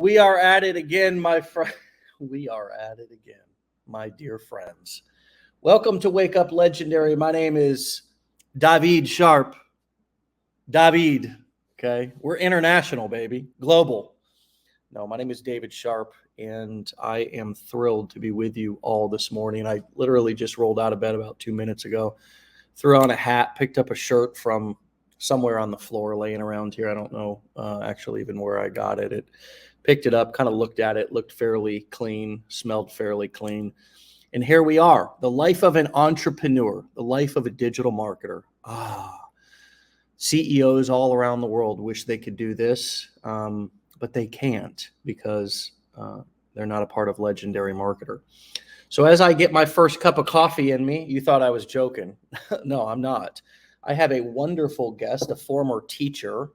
We are at it again, my friend. We are at it again, my dear friends. Welcome to Wake Up Legendary. My name is David Sharpe. David, okay? We're international, baby. Global. No, my name is David Sharpe, and I am thrilled to be with you all this morning. I literally just rolled out of bed about 2 minutes ago, threw on a hat, picked up a shirt from somewhere on the floor laying around here. I don't know actually even where I got it. Picked it up, kind of looked at it, looked fairly clean, smelled fairly clean. And here we are, the life of an entrepreneur, the life of a digital marketer. CEOs all around the world wish they could do this, but they can't because they're not a part of Legendary Marketer. So as I get my first cup of coffee in me, you thought I was joking. No, I'm not. I have a wonderful guest, a former teacher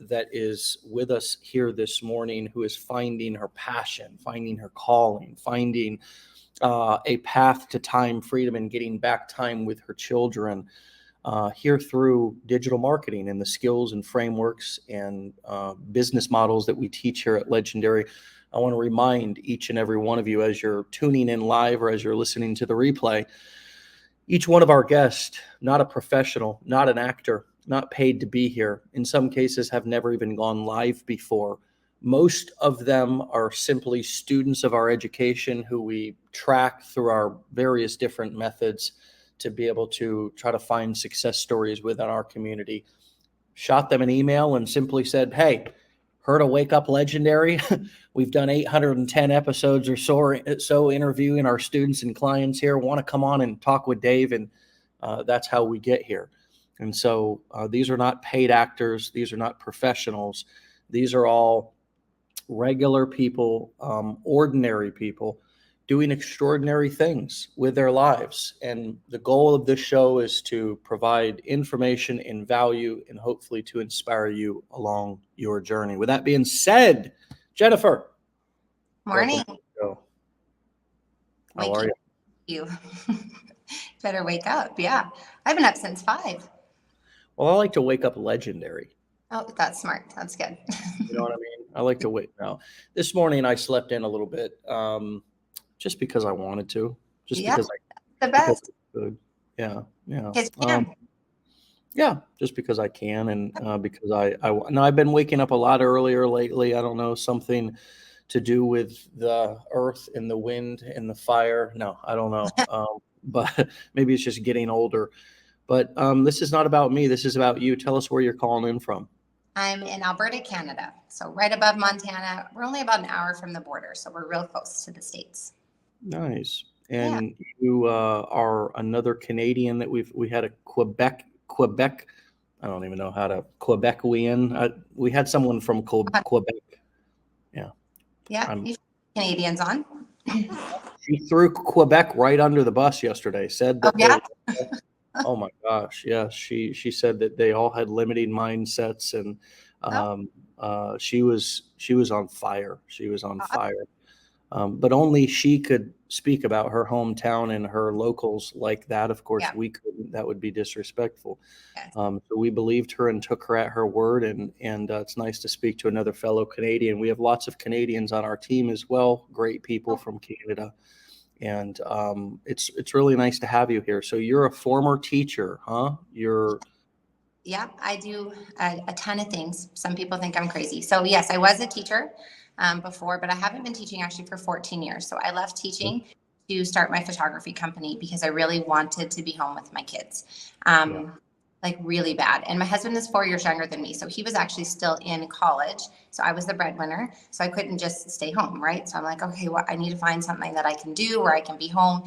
that is with us here this morning, who is finding her passion, finding her calling, finding a path to time freedom and getting back time with her children here through digital marketing and the skills and frameworks and business models that we teach here at Legendary. I want to remind each and every one of you, as you're tuning in live or as you're listening to the replay, each one of our guests, not a professional, not an actor, not paid to be here. In some cases, have never even gone live before. Most of them are simply students of our education who we track through our various different methods to be able to try to find success stories within our community. Shot them an email and simply said, hey, heard of Wake Up Legendary? We've done 810 episodes or so interviewing our students and clients here. Want to come on and talk with Dave? And that's how we get here. And so these are not paid actors. These are not professionals. These are all regular people, ordinary people doing extraordinary things with their lives. And the goal of this show is to provide information and value and hopefully to inspire you along your journey. With that being said, Jennifer. Morning. How are you? Better wake up. Yeah. I've been up since 5. Well, I like to wake up legendary. Oh, that's smart. That's good. You know what I mean? I like to wait now. This morning I slept in a little bit. Just because I wanted to, because the best. Yeah. Just because I can, and because I've been waking up a lot earlier lately. I don't know, something to do with the earth and the wind and the fire. No, I don't know. But maybe it's just getting older. But this is not about me. This is about you. Tell us where you're calling in from. I'm in Alberta, Canada. So right above Montana. We're only about an hour from the border. So we're real close to the States. Nice. And you are another Canadian that we had a Quebec. I don't even know how to Quebecoian. We had someone from Quebec. Yeah. Yeah. Canadians on. She threw Quebec right under the bus yesterday. Said that. Oh my gosh. Yeah. She said that they all had limiting mindsets, and she was on fire. She was on fire. But only she could speak about her hometown and her locals like that. Of course, we couldn't. That would be disrespectful. Yes. So we believed her and took her at her word. And it's nice to speak to another fellow Canadian. We have lots of Canadians on our team as well. Great people from Canada. And it's really nice to have you here. So you're a former teacher, huh? Yeah, I do a ton of things. Some people think I'm crazy. So yes, I was a teacher before, but I haven't been teaching actually for 14 years. So I left teaching to start my photography company because I really wanted to be home with my kids, like really bad. And my husband is 4 years younger than me. So he was actually still in college. So I was the breadwinner. So I couldn't just stay home, right? So I'm like, okay, well, I need to find something that I can do where I can be home.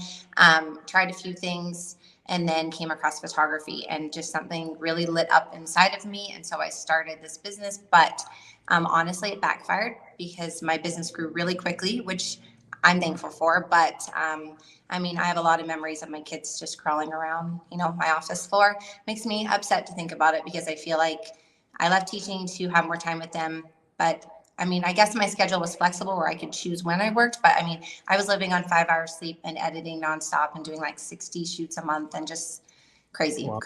Tried a few things, and then came across photography, and just something really lit up inside of me. And so I started this business, but honestly, it backfired because my business grew really quickly, which I'm thankful for. But I have a lot of memories of my kids just crawling around, my office floor. Makes me upset to think about it because I feel like I left teaching to have more time with them. But I guess my schedule was flexible where I could choose when I worked, but I was living on 5 hours sleep and editing nonstop and doing like 60 shoots a month and just crazy. Wow.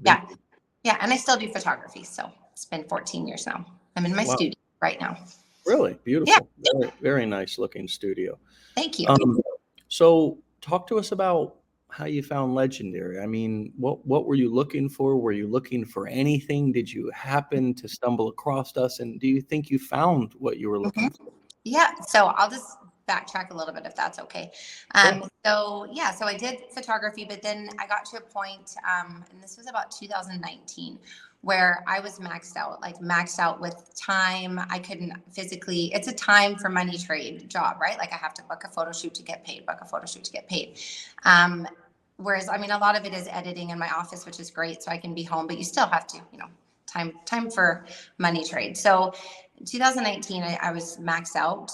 Yeah. And I still do photography. So it's been 14 years now. I'm in my studio. right now. Really Yeah. beautiful. Very, very nice looking studio. Thank you. So talk to us about how you found Legendary. I mean, what were you looking for? Were you looking for anything? Did you happen to stumble across us? And do you think you found what you were looking for? Yeah, so I'll just backtrack a little bit if that's okay. Sure. So I did photography, but then I got to a point, and this was about 2019, where I was maxed out with time. I couldn't physically, it's a time for money trade job, right? Like I have to book a photo shoot to get paid, book a photo shoot to get paid. Whereas, I mean, a lot of it is editing in my office, which is great. So I can be home, but you still have to, time for money trade. So 2019, I was maxed out.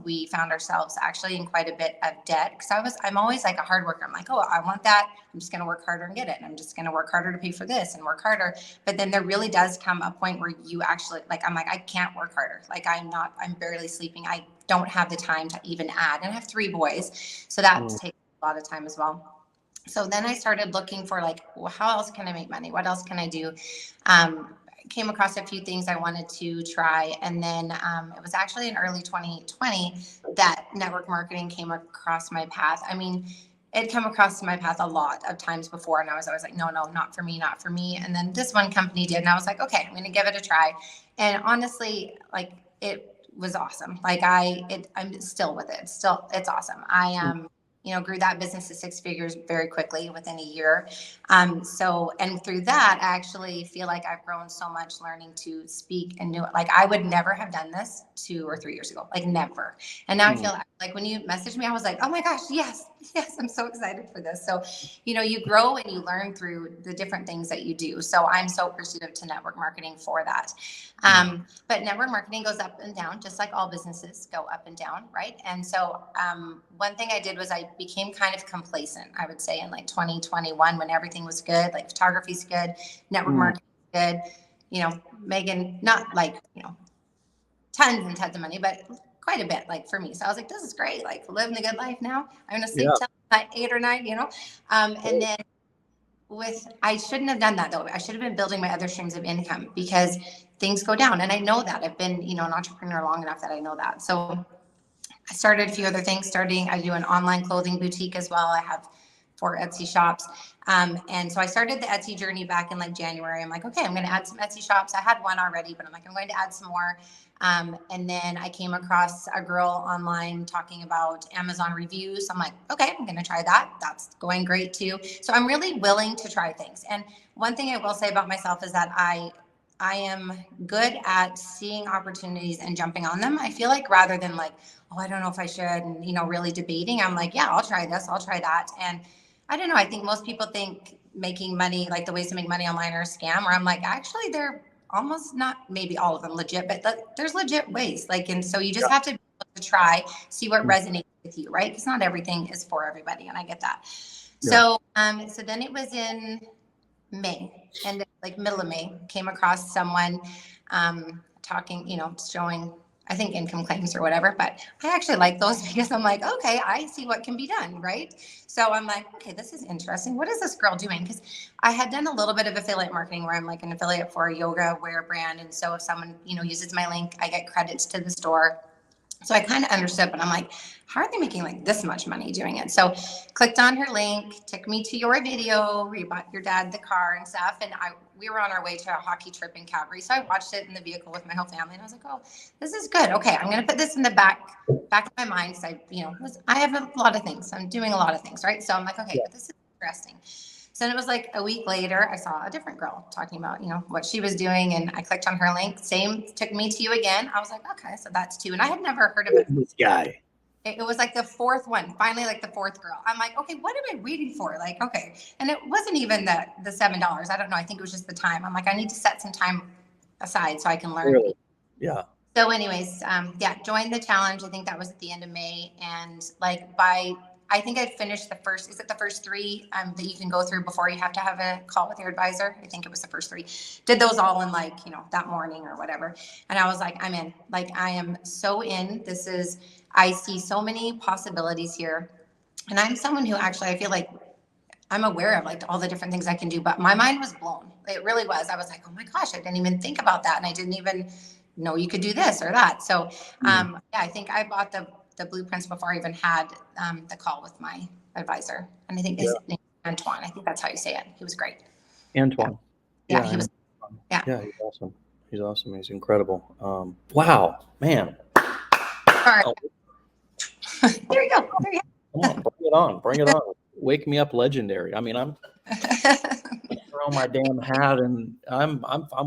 We found ourselves actually in quite a bit of debt because I'm always like a hard worker. I'm like, oh, I want that. I'm just going to work harder and get it. And I'm just going to work harder to pay for this and work harder. But then there really does come a point where you actually I'm like, I can't work harder. Like I'm barely sleeping. I don't have the time to even add. And I have 3 boys. So that takes a lot of time as well. So then I started looking for well, how else can I make money? What else can I do? Came across a few things I wanted to try. And then it was actually in early 2020 that network marketing came across my path. I mean, it come across my path a lot of times before. And I was always like, no, not for me, not for me. And then this one company did. And I was like, okay, I'm going to give it a try. And honestly, it was awesome. I'm still with it. It's awesome. I grew that business to 6 figures very quickly within a year. And through that, I actually feel like I've grown so much learning to speak and do it. Like I would never have done this 2 or 3 years ago, like never. And now I feel like when you messaged me, I was like, oh my gosh, yes, I'm so excited for this. So, you grow and you learn through the different things that you do. So I'm so appreciative to network marketing for that. But network marketing goes up and down, just like all businesses go up and down, right? And so one thing I did was I became kind of complacent, I would say, in 2021 when everything was good, like photography's good, network marketing good, Megan, not tons and tons of money, but quite a bit, for me. So I was like, this is great, living a good life now. I'm gonna sleep till 8 or 9, and then I shouldn't have done that though. I should have been building my other streams of income because things go down. And I know that I've been, an entrepreneur long enough that I know that. So I started a few other things. I do an online clothing boutique as well. I have 4 Etsy shops. And so I started the Etsy journey back in January. I'm like, okay, I'm going to add some Etsy shops. I had one already, but I'm like, I'm going to add some more. And then I came across a girl online talking about Amazon reviews. I'm like, okay, I'm going to try that. That's going great too. So I'm really willing to try things. And one thing I will say about myself is that I am good at seeing opportunities and jumping on them. I feel like rather than oh, I don't know if I should, and, really debating, I'm like, yeah, I'll try this, I'll try that. And I don't know, I think most people think making money, the ways to make money online are a scam, or I'm like, actually, they're almost not, maybe all of them legit, but there's legit ways. And so you just have to be able to try, see what resonates with you, right? Because not everything is for everybody, and I get that. Yeah. So then it was in May, and middle of May, came across someone talking, showing, I think, income claims or whatever, but I actually like those because I'm like, okay, I see what can be done, right? So I'm like, okay, this is interesting. What is this girl doing? Because I had done a little bit of affiliate marketing where I'm an affiliate for a yoga wear brand. And so if someone, uses my link, I get credits to the store. So I kind of understood, but I'm like, how are they making this much money doing it? So clicked on her link, took me to your video where you bought your dad the car and stuff. And we were on our way to a hockey trip in Calgary. So I watched it in the vehicle with my whole family. And I was like, oh, this is good. Okay, I'm going to put this in the back of my mind. So I have a lot of things. I'm doing a lot of things, right? So I'm like, okay, but this is interesting. So then it was a week later, I saw a different girl talking about, what she was doing. And I clicked on her link. Same, took me to you again. I was like, okay, so that's 2. And I had never heard of it. This guy. It was the 4th one, finally, the 4th girl. I'm like, okay, what am I waiting for? Okay. And it wasn't even the $7. I don't know. I think it was just the time. I'm like, I need to set some time aside so I can learn. Really? Yeah. So anyways, joined the challenge. I think that was at the end of May. And I think I'd finished the first 3 that you can go through before you have to have a call with your advisor. I think it was the first 3. Did those all in that morning or whatever. And I was like, I'm in. I am so in. I see so many possibilities here. And I'm someone who actually, I feel like I'm aware of all the different things I can do, but my mind was blown. It really was. I was like, oh my gosh, I didn't even think about that. And I didn't even know you could do this or that. So yeah, I think I bought the blueprints before I even had the call with my advisor. And I think his name is Antoine. I think that's how you say it. He was great. Antoine. Yeah, he was. Yeah. Yeah, he's awesome. He's awesome. He's incredible. Wow, man. Sorry. Oh, there you go. There you come on, bring it on. Bring it on. Wake me up, legendary. I mean, I'm throw my damn hat, and I'm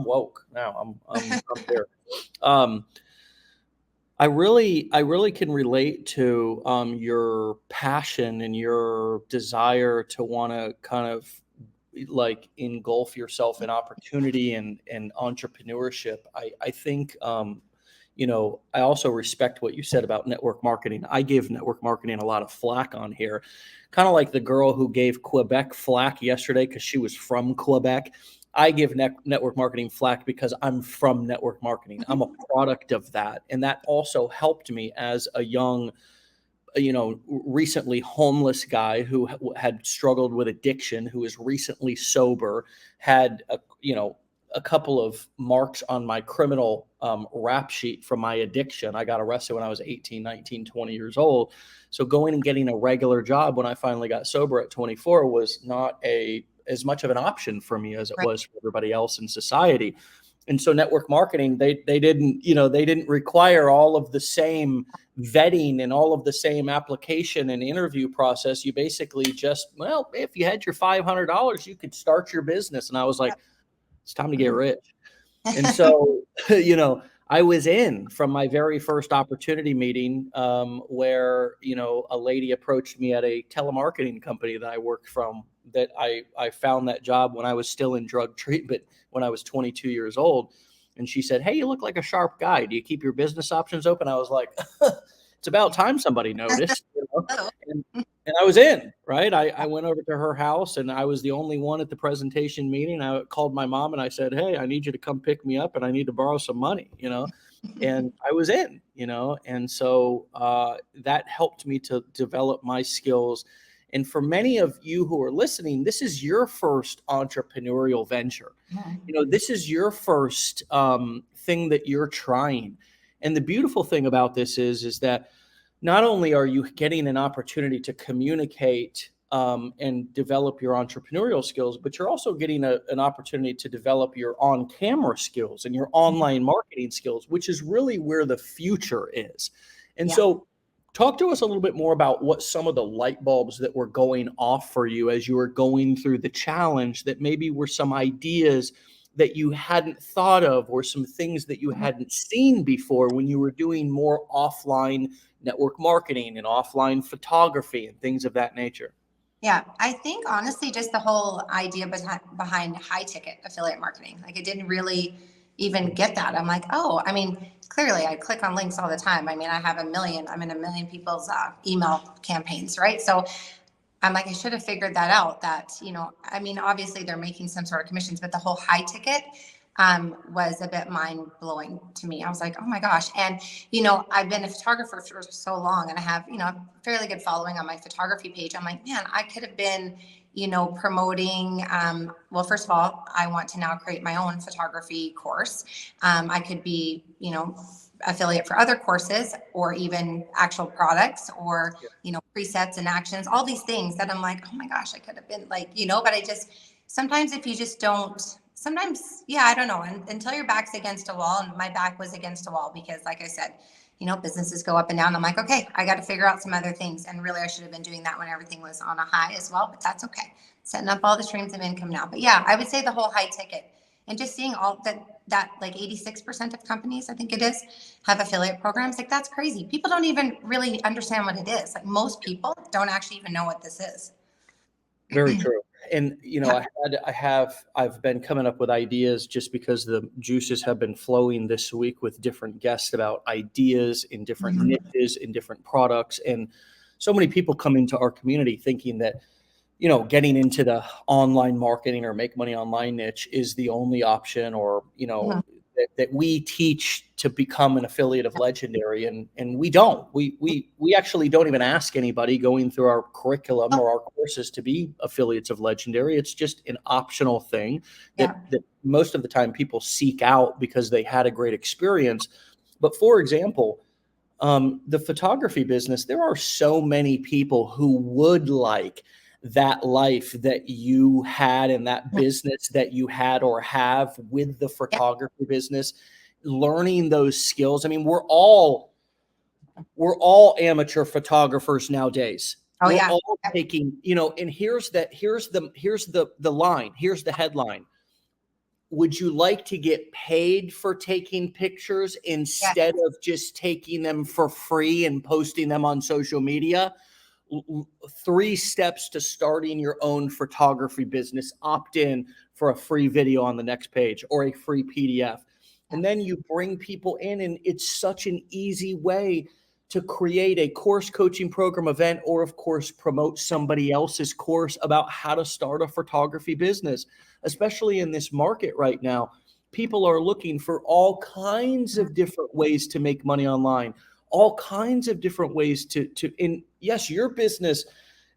woke now. I'm there. I really can relate to your passion and your desire to want to kind of like engulf yourself in opportunity and entrepreneurship. I think I also respect what you said about network marketing. I give network marketing a lot of flack on here, kind of like the girl who gave Quebec flack yesterday because she was from Quebec. I give network marketing flack because I'm from network marketing. I'm a product of that. And that also helped me as a young, recently homeless guy who had struggled with addiction, who is recently sober, had a couple of marks on my criminal rap sheet from my addiction. I got arrested when I was 18, 19, 20 years old. So going and getting a regular job when I finally got sober at 24 was not as much of an option for me as it was for everybody else in society. And so network marketing, they didn't require all of the same vetting and all of the same application and interview process. You basically just, if you had your $500, you could start your business. And I was like, it's time to get rich. And so, I was in from my very first opportunity meeting where, a lady approached me at a telemarketing company that I worked from, that I found that job when I was still in drug treatment when I was 22 years old. And she said, "Hey, you look like a sharp guy. Do you keep your business options open?" I was like, it's about time somebody noticed. And I was in, right? I went over to her house and I was the only one at the presentation meeting. I called my mom and I said, "Hey, I need you to come pick me up and I need to borrow some money," and I was in, and so that helped me to develop my skills. And for many of you who are listening, this is your first entrepreneurial venture. This is your first thing that you're trying. And the beautiful thing about this is that not only are you getting an opportunity to communicate and develop your entrepreneurial skills, but you're also getting an opportunity to develop your on-camera skills and your online marketing skills, which is really where the future is. And so talk to us a little bit more about what some of the light bulbs that were going off for you as you were going through the challenge, that maybe were some ideas that you hadn't thought of, or some things that you hadn't seen before when you were doing more offline network marketing and offline photography and things of that nature. Yeah, I think honestly, just the whole idea behind high ticket affiliate marketing, like I didn't really even get that. I'm like, clearly I click on links all the time. I'm in a million people's email campaigns, right? So I'm like, I should have figured that out, that, obviously they're making some sort of commissions, but the whole high ticket was a bit mind blowing to me. I was like, oh my gosh. And, I've been a photographer for so long and I have, a fairly good following on my photography page. I'm like, man, I could have been, promoting, well, first of all, I want to now create my own photography course. I could be, affiliate for other courses, or even actual products, or presets and actions, all these things that I'm like, oh my gosh, I could have been like, but I just, sometimes if you just don't, I don't know, until your back's against a wall. And my back was against a wall because, like I said, businesses go up and down. I'm like, okay, I got to figure out some other things. And really, I should have been doing that when everything was on a high as well, but that's okay. Setting up all the streams of income now. But yeah, I would say the whole high ticket, and just seeing all that like 86% of companies, I think it is, have affiliate programs. Like, that's crazy. People don't even really understand what it is. Like, most people don't actually even know what this is. Very true. And, I've been coming up with ideas just because the juices have been flowing this week with different guests about ideas in different niches, in different products. And so many people come into our community thinking that, getting into the online marketing or make money online niche is the only option, or, that we teach to become an affiliate of Legendary, and we don't. We actually don't even ask anybody going through our curriculum or our courses to be affiliates of Legendary. It's just an optional thing that most of the time people seek out because they had a great experience. But for example, the photography business, there are so many people who would like that life that you had and that business that you had or have with the photography business, learning those skills. I mean, we're all amateur photographers nowadays. We're all taking, and here's the line, here's the headline. Would you like to get paid for taking pictures instead of just taking them for free and posting them on social media? 3 steps to starting your own photography business. Opt in for a free video on the next page or a free PDF. And then you bring people in, and it's such an easy way to create a course coaching program event, or of course promote somebody else's course about how to start a photography business. Especially in this market right now, people are looking for all kinds of different ways to make money online, all kinds of different ways and yes, your business,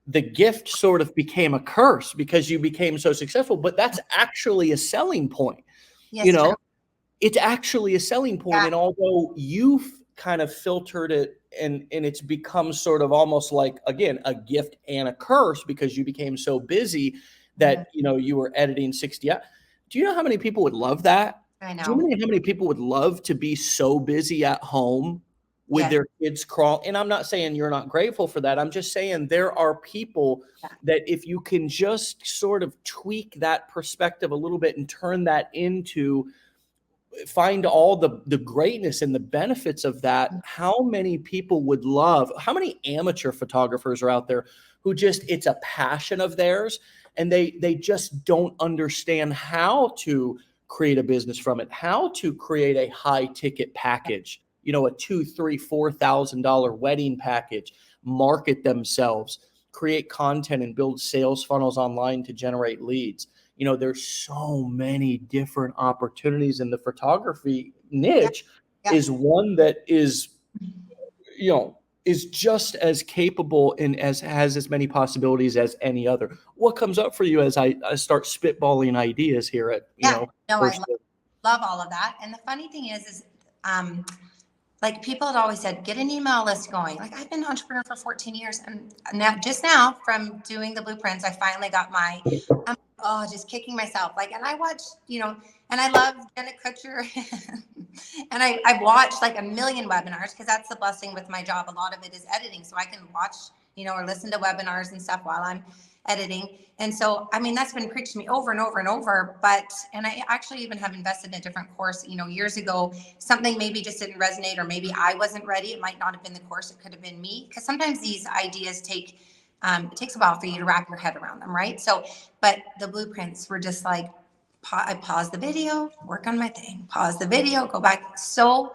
the gift sort of became a curse because you became so successful, but that's actually a selling point. True. It's actually a selling point. And although you've kind of filtered it and it's become sort of almost like, again, a gift and a curse because you became so busy that, you were editing 60 hours. Do you know how many people would love that? I know. Do you know how many people would love to be so busy at home with their kids crawling? And I'm not saying you're not grateful for that. I'm just saying there are people that if you can just sort of tweak that perspective a little bit and turn that into, find all the greatness and the benefits of that, how many people would love, how many amateur photographers are out there who just, it's a passion of theirs, and they just don't understand how to create a business from it, how to create a high ticket package, a $2,000, $3,000, $4,000 wedding package, market themselves, create content and build sales funnels online to generate leads. There's so many different opportunities, in the photography niche is one that is, is just as capable and has as many possibilities as any other. What comes up for you as I start spitballing ideas here at, I love all of that. And the funny thing is like people had always said, get an email list going. Like I've been an entrepreneur for 14 years. And now from doing the blueprints, I finally got my, just kicking myself. Like, and I watched, and I love Jenna Kutcher. And I've watched like a million webinars because that's the blessing with my job. A lot of it is editing. So I can watch, or listen to webinars and stuff while I'm editing. And so, I mean, that's been preached to me over and over and over, and I actually even have invested in a different course, years ago. Something maybe just didn't resonate, or maybe I wasn't ready. It might not have been the course. It could have been me. Because sometimes these ideas it takes a while for you to wrap your head around them. Right. So, but the blueprints were just like, I pause the video, work on my thing, pause the video, go back. So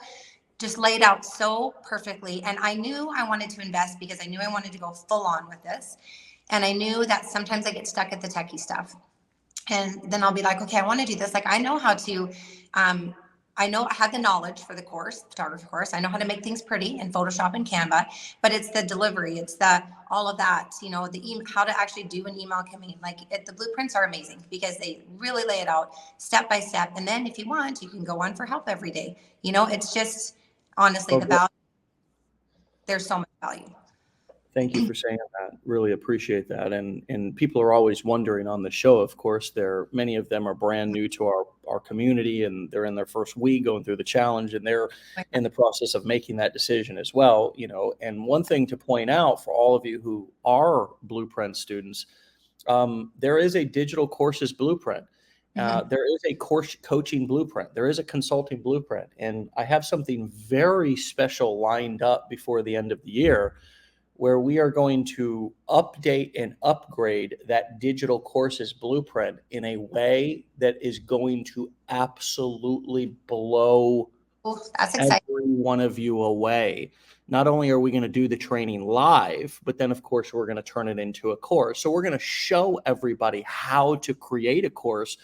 just laid out so perfectly. And I knew I wanted to invest because I knew I wanted to go full on with this. And I knew that sometimes I get stuck at the techie stuff. And then I'll be like, okay, I want to do this. Like I know how to, I had the knowledge for the course, photography course. I know how to make things pretty in Photoshop and Canva, but it's the delivery. It's all of that, how to actually do an email campaign. Like the blueprints are amazing because they really lay it out step by step. And then if you want, you can go on for help every day. It's just honestly the value. There's so much value. Thank you for saying that. Really appreciate that. And people are always wondering on the show, of course, many of them are brand new to our community, and they're in their first week going through the challenge, and they're in the process of making that decision as well. And one thing to point out for all of you who are Blueprint students, there is a digital courses blueprint. There is a course coaching blueprint. There is a consulting blueprint. And I have something very special lined up before the end of the year, where we are going to update and upgrade that digital courses blueprint in a way that is going to absolutely blow every one of you away. Not only are we going to do the training live, but then of course we're going to turn it into a course. So we're going to show everybody how to create a course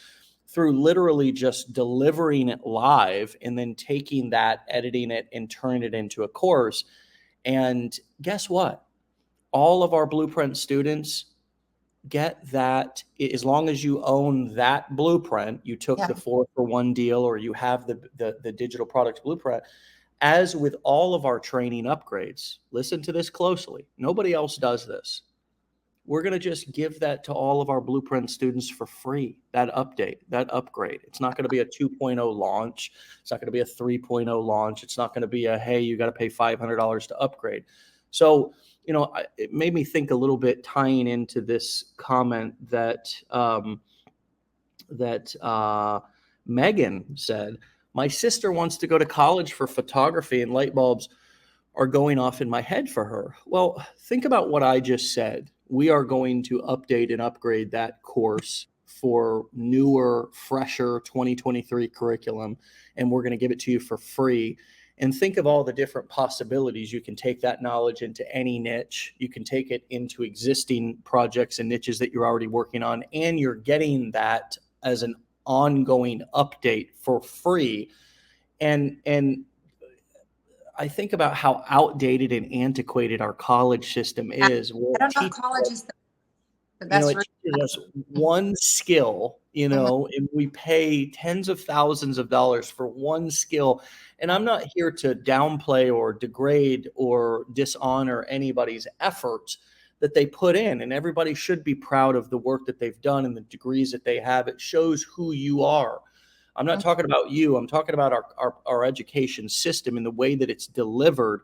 through literally just delivering it live and then taking that, editing it, and turning it into a course. And guess what? All of our Blueprint students get that. As long as you own that blueprint, you took the 4-for-1 deal, or you have the digital products blueprint. As with all of our training upgrades, listen to this closely. Nobody else does this. We're going to just give that to all of our Blueprint students for free, that update, that upgrade. It's not going to be a 2.0 launch. It's not going to be a 3.0 launch. It's not going to be a, hey, you got to pay $500 to upgrade. So, it made me think a little bit, tying into this comment that Megan said. My sister wants to go to college for photography, and light bulbs are going off in my head for her. Well, think about what I just said. We are going to update and upgrade that course for newer, fresher 2023 curriculum, and we're going to give it to you for free. And think of all the different possibilities. You can take that knowledge into any niche. You can take it into existing projects and niches that you're already working on, and you're getting that as an ongoing update for free. And I think about how outdated and antiquated our college system is. I don't know if college is the best. It teaches us one skill, and we pay tens of thousands of dollars for one skill. And I'm not here to downplay or degrade or dishonor anybody's efforts that they put in. And everybody should be proud of the work that they've done and the degrees that they have. It shows who you are. I'm not talking about you. I'm talking about our education system and the way that it's delivered.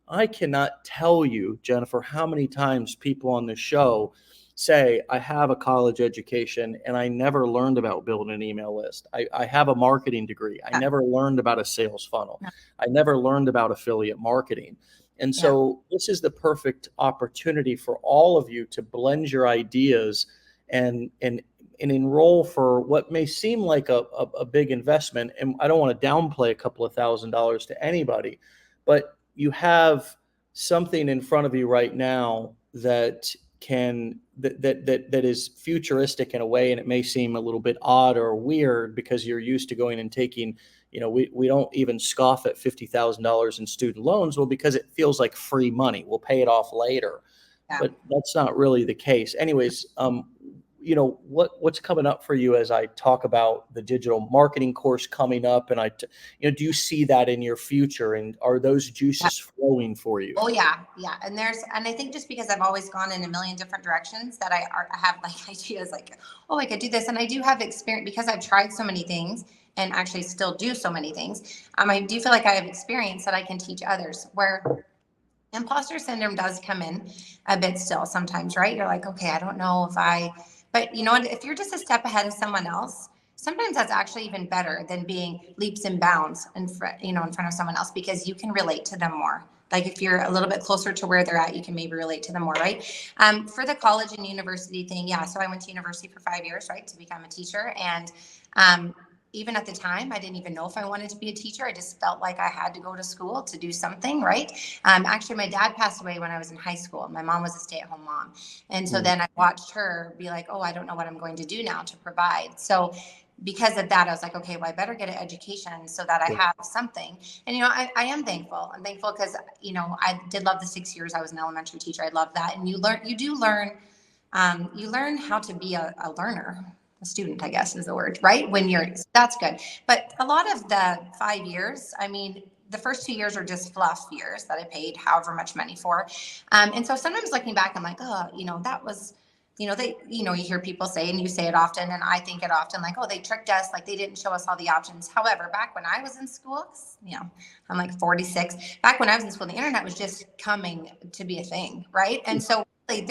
I cannot tell you, Jennifer, how many times people on this show say, I have a college education and I never learned about building an email list. I have a marketing degree. I never learned about a sales funnel. I never learned about affiliate marketing. And so this is the perfect opportunity for all of you to blend your ideas and enroll for what may seem like a big investment. And I don't want to downplay a couple of $1,000s to anybody, but you have something in front of you right now that is futuristic in a way, and it may seem a little bit odd or weird because you're used to going and taking, we don't even scoff at $50,000 in student loans. Well, because it feels like free money. We'll pay it off later, but that's not really the case. Anyways, what's coming up for you as I talk about the digital marketing course coming up? And do you see that in your future, and are those juices flowing for you? Oh yeah. And I think just because I've always gone in a million different directions that I have like ideas like, oh, I could do this. And I do have experience because I've tried so many things and actually still do so many things. I do feel like I have experience that I can teach others, where imposter syndrome does come in a bit still sometimes, right? You're like, okay, I don't know but if you're just a step ahead of someone else, sometimes that's actually even better than being leaps and bounds in front of someone else, because you can relate to them more. Like if you're a little bit closer to where they're at, you can maybe relate to them more, right? For the college and university thing, so I went to university for 5 years, right, to become a teacher. And even at the time, I didn't even know if I wanted to be a teacher. I just felt like I had to go to school to do something, right? Actually, my dad passed away when I was in high school. My mom was a stay-at-home mom. And so then I watched her be like, oh, I don't know what I'm going to do now to provide. So because of that, I was like, okay, well, I better get an education so that I have something. And, I am thankful. I'm thankful because, I did love the 6 years I was an elementary teacher. I love that. And you learn how to be a learner. A student, I guess is the word, right? That's good. But a lot of the 5 years, the first 2 years are just fluff years that I paid however much money for. And so sometimes looking back, I'm like, oh, that was, you hear people say, and you say it often, and I think it often, like, oh, they tricked us, like they didn't show us all the options. However, back when I was in school, I'm like 46. Back when I was in school, the internet was just coming to be a thing, right? And so really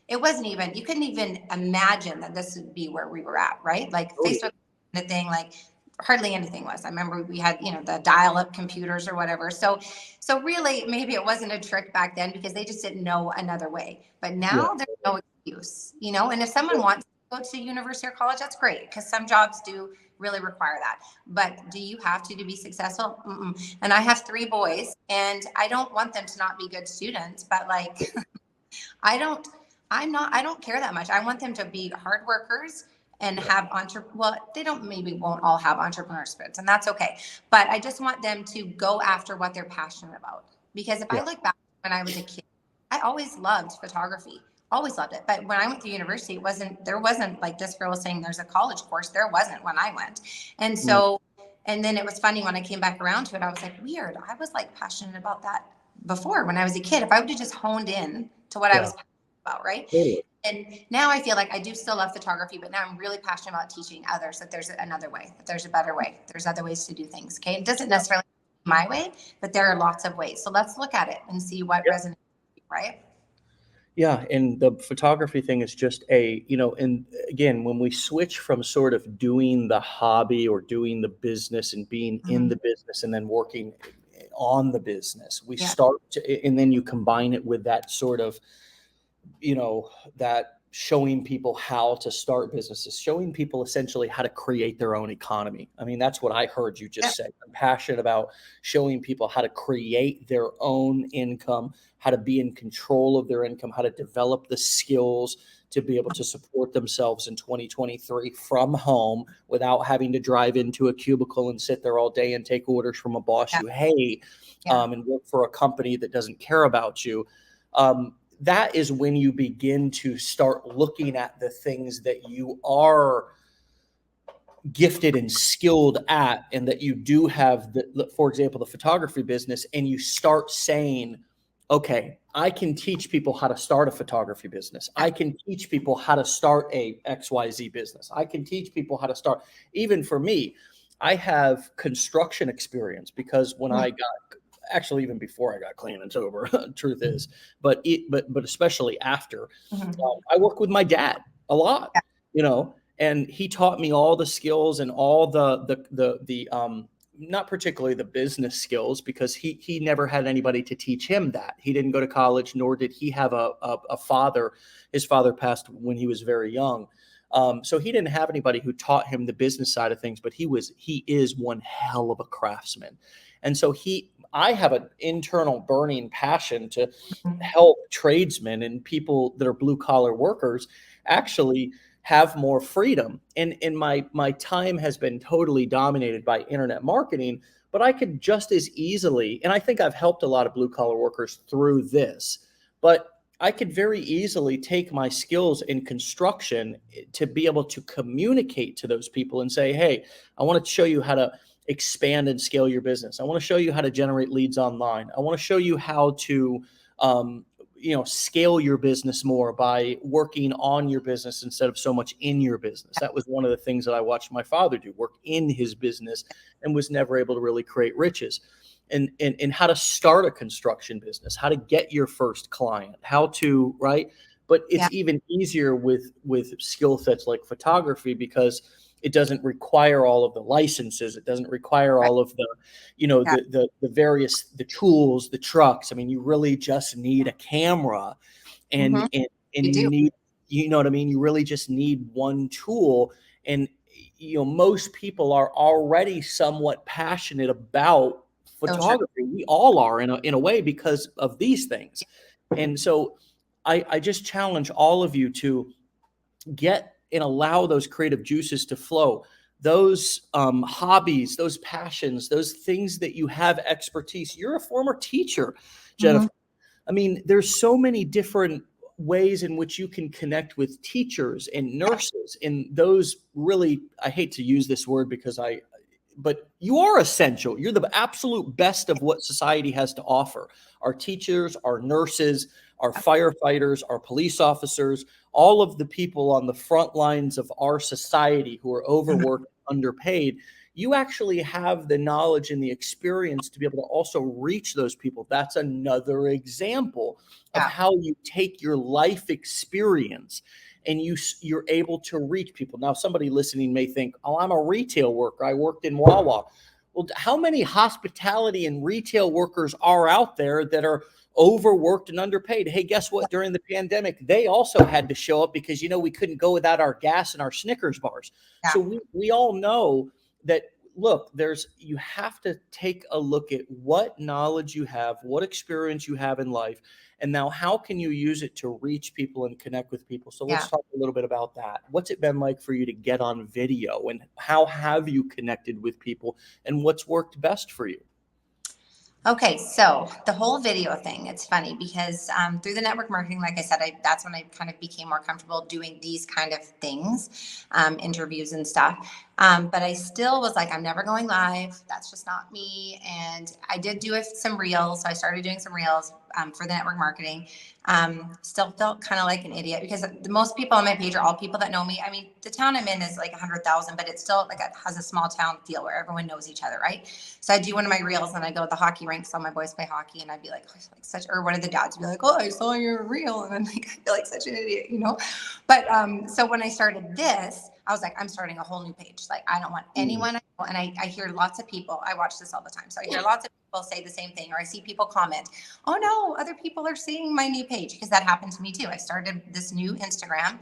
it wasn't even, you couldn't even imagine that this would be where we were at, right? Like Facebook, the thing, like hardly anything was. I remember we had, the dial-up computers or whatever. So really, maybe it wasn't a trick back then because they just didn't know another way. But now there's no excuse, and if someone wants to go to university or college, that's great, because some jobs do really require that. But do you have to be successful? And I have 3 boys, and I don't want them to not be good students, but like, I don't care that much. I want them to be hard workers and have well, they won't all have entrepreneur spirits, and that's okay. But I just want them to go after what they're passionate about. Because if I look back when I was a kid, I always loved photography, always loved it. But when I went to university, there wasn't like this girl was saying there's a college course. There wasn't when I went. And so, and then it was funny when I came back around to it, I was like, weird. I was like passionate about that before when I was a kid. If I would have just honed in to what I was passionate about, right? Totally. And now I feel like I do still love photography, but now I'm really passionate about teaching others that there's another way, that there's a better way. There's other ways to do things. Okay. It doesn't necessarily be my way, but there are lots of ways. So let's look at it and see what resonates, right? Yeah. And the photography thing is just and again, when we switch from sort of doing the hobby or doing the business and being in the business and then working on the business, we start to, and then you combine it with that sort of, that showing people how to start businesses, showing people essentially how to create their own economy. I mean, that's what I heard you just say. I'm passionate about showing people how to create their own income, how to be in control of their income, how to develop the skills to be able to support themselves in 2023 from home without having to drive into a cubicle and sit there all day and take orders from a boss you hate, and work for a company that doesn't care about you. That is when you begin to start looking at the things that you are gifted and skilled at, and that you do have, for example, the photography business, and you start saying, okay, I can teach people how to start a photography business. I can teach people how to start a XYZ business. I can teach people how to start. Even for me, I have construction experience because when I got, actually even before I got clean and sober, truth is, but especially after, I worked with my dad a lot, and he taught me all the skills and all the not particularly the business skills, because he never had anybody to teach him that. He didn't go to college, nor did he have a father. His father passed when he was very young. So he didn't have anybody who taught him the business side of things, but he is one hell of a craftsman. And so I have an internal burning passion to help tradesmen and people that are blue collar workers actually have more freedom. And my time has been totally dominated by internet marketing, but I could just as easily, and I think I've helped a lot of blue collar workers through this, but I could very easily take my skills in construction to be able to communicate to those people and say, hey, I want to show you how to expand and scale your business. I want to show you how to generate leads online. I want to show you how to, scale your business more by working on your business instead of so much in your business. That was one of the things that I watched my father do, work in his business, and was never able to really create riches. And how to start a construction business, how to get your first client, how to, right? But it's even easier with skill sets like photography, because it doesn't require all of the licenses. It doesn't require all of the, the various, the tools, the trucks. I mean, you really just need a camera and you need, you know what I mean? You really just need one tool. And, most people are already somewhat passionate about photography. We all are in a way because of these things. And so I just challenge all of you to get and allow those creative juices to flow, those hobbies, those passions, those things that you have expertise. You're a former teacher, Jennifer. I mean, there's so many different ways in which you can connect with teachers and nurses, and those really, I hate to use this word but you are essential. You're the absolute best of what society has to offer. Our teachers, our nurses, our firefighters, our police officers, all of the people on the front lines of our society who are overworked, underpaid. You actually have the knowledge and the experience to be able to also reach those people. That's another example of how you take your life experience and you're able to reach people. Now, somebody listening may think, oh, I'm a retail worker. I worked in Wawa. Well, how many hospitality and retail workers are out there that are overworked and underpaid? Hey, guess what? During the pandemic, they also had to show up because, we couldn't go without our gas and our Snickers bars. So we all know that look, you have to take a look at what knowledge you have, what experience you have in life, and now how can you use it to reach people and connect with people. So let's Yeah. talk a little bit about that. What's it been like for you to get on video, and how have you connected with people, and what's worked best for you? Okay, so the whole video thing, it's funny because through the network marketing, like I said, that's when I kind of became more comfortable doing these kind of things, interviews and stuff. But I still was like, I'm never going live. That's just not me. And I did do some reels. So I started doing some reels for the network marketing. Still felt kind of like an idiot because the most people on my page are all people that know me. I mean, the town I'm in is like 100,000, but it's still like it has a small town feel where everyone knows each other, right? So I do one of my reels and I go to the hockey rink, so my boys play hockey, and I'd be like such, or one of the dads would be like, "Oh, I saw your reel," and I'm like, I feel like such an idiot, you know. But so when I started this, I was like, I'm starting a whole new page. Like I don't want anyone, and I hear lots of people. I watch this all the time, so I hear lots of people say the same thing, or I see people comment, "Oh no, other people are seeing my new page," because that happened to me too. I started this new Instagram,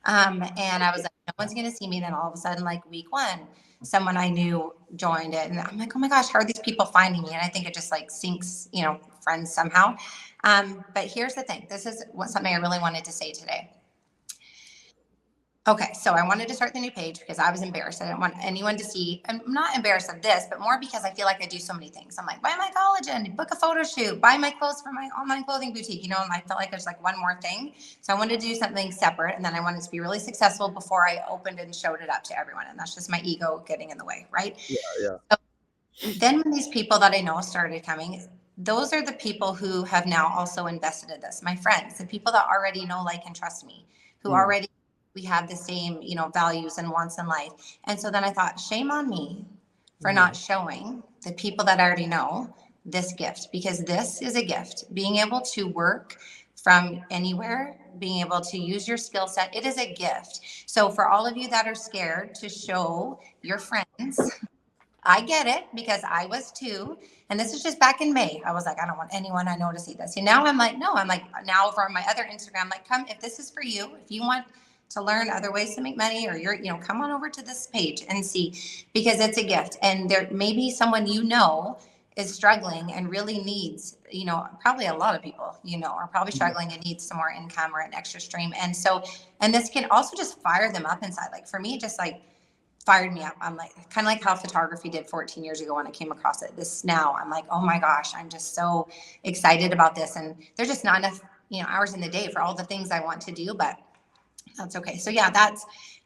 and I was like, no one's gonna see me. Then all of a sudden, like week one, someone I knew joined it, and I'm like, oh my gosh, how are these people finding me? And I think it just like syncs, friends somehow. But here's the thing: this is something I really wanted to say today. Okay, so I wanted to start the new page because I was embarrassed. I didn't want anyone to see. I'm not embarrassed of this, but more because I feel like I do so many things. I'm like, buy my collagen, book a photo shoot, buy my clothes for my online clothing boutique, and I felt like there's like one more thing. So I wanted to do something separate, and then I wanted to be really successful before I opened and showed it up to everyone. And that's just my ego getting in the way, right? Yeah, yeah. So then when these people that I know started coming, those are the people who have now also invested in this. My friends, the people that already know, like, and trust me, who already we have the same, values and wants in life. And so then I thought, shame on me for not showing the people that I already know this gift, because this is a gift. Being able to work from anywhere, being able to use your skill set, it is a gift. So for all of you that are scared to show your friends, I get it because I was too. And this is just back in May. I was like, I don't want anyone I know to see this. And now I'm like, no, I'm like, now over on my other Instagram, like, come, if this is for you, if you want to learn other ways to make money, or come on over to this page and see, because it's a gift. And there may be someone is struggling and really needs, probably a lot of people, are probably struggling and needs some more income or an extra stream. And so, and this can also just fire them up inside. Like for me, just like, fired me up. I'm like, kind of like how photography did 14 years ago when I came across it. This now, I'm like, oh my gosh, I'm just so excited about this. And there's just not enough, hours in the day for all the things I want to do, but that's okay. So yeah,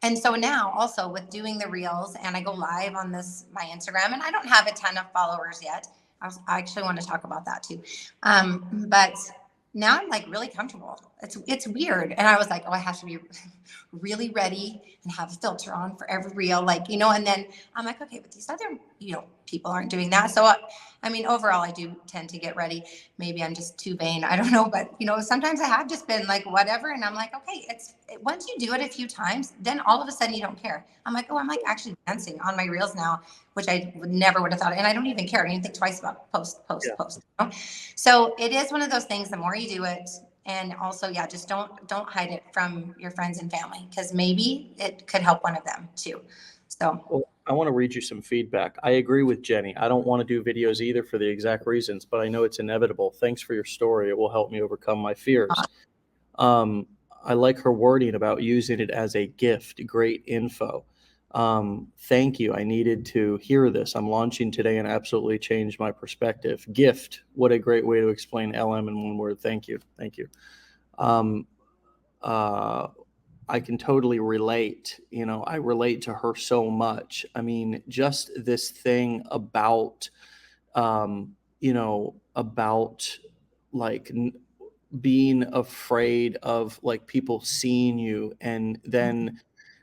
and so now also with doing the reels, and I go live on my Instagram, and I don't have a ton of followers yet. I actually want to talk about that too. But now I'm like really comfortable. It's weird. And I was like, oh, I have to be really ready and have a filter on for every reel, and then I'm like, okay, but these other, people aren't doing that. So, I mean, overall, I do tend to get ready. Maybe I'm just too vain. I don't know. But, sometimes I have just been like, whatever. And I'm like, okay, once you do it a few times, then all of a sudden you don't care. I'm like, oh, I'm like actually dancing on my reels now, which I never would have thought. And I don't even care. I don't even think twice about post. So it is one of those things, the more you do it, and also, yeah, just don't hide it from your friends and family, because maybe it could help one of them too. So Well, I want to read you some feedback. I agree with Jenny. I don't want to do videos either for the exact reasons, but I know it's inevitable. Thanks for your story. It will help me overcome my fears. I like her wording about using it as a gift. Great info. Thank you. I needed to hear this. I'm launching today and absolutely changed my perspective. Gift. What a great way to explain LM in one word. Thank you. Thank you. I can totally relate. I relate to her so much. I mean, just this thing about, about like being afraid of like people seeing you, and then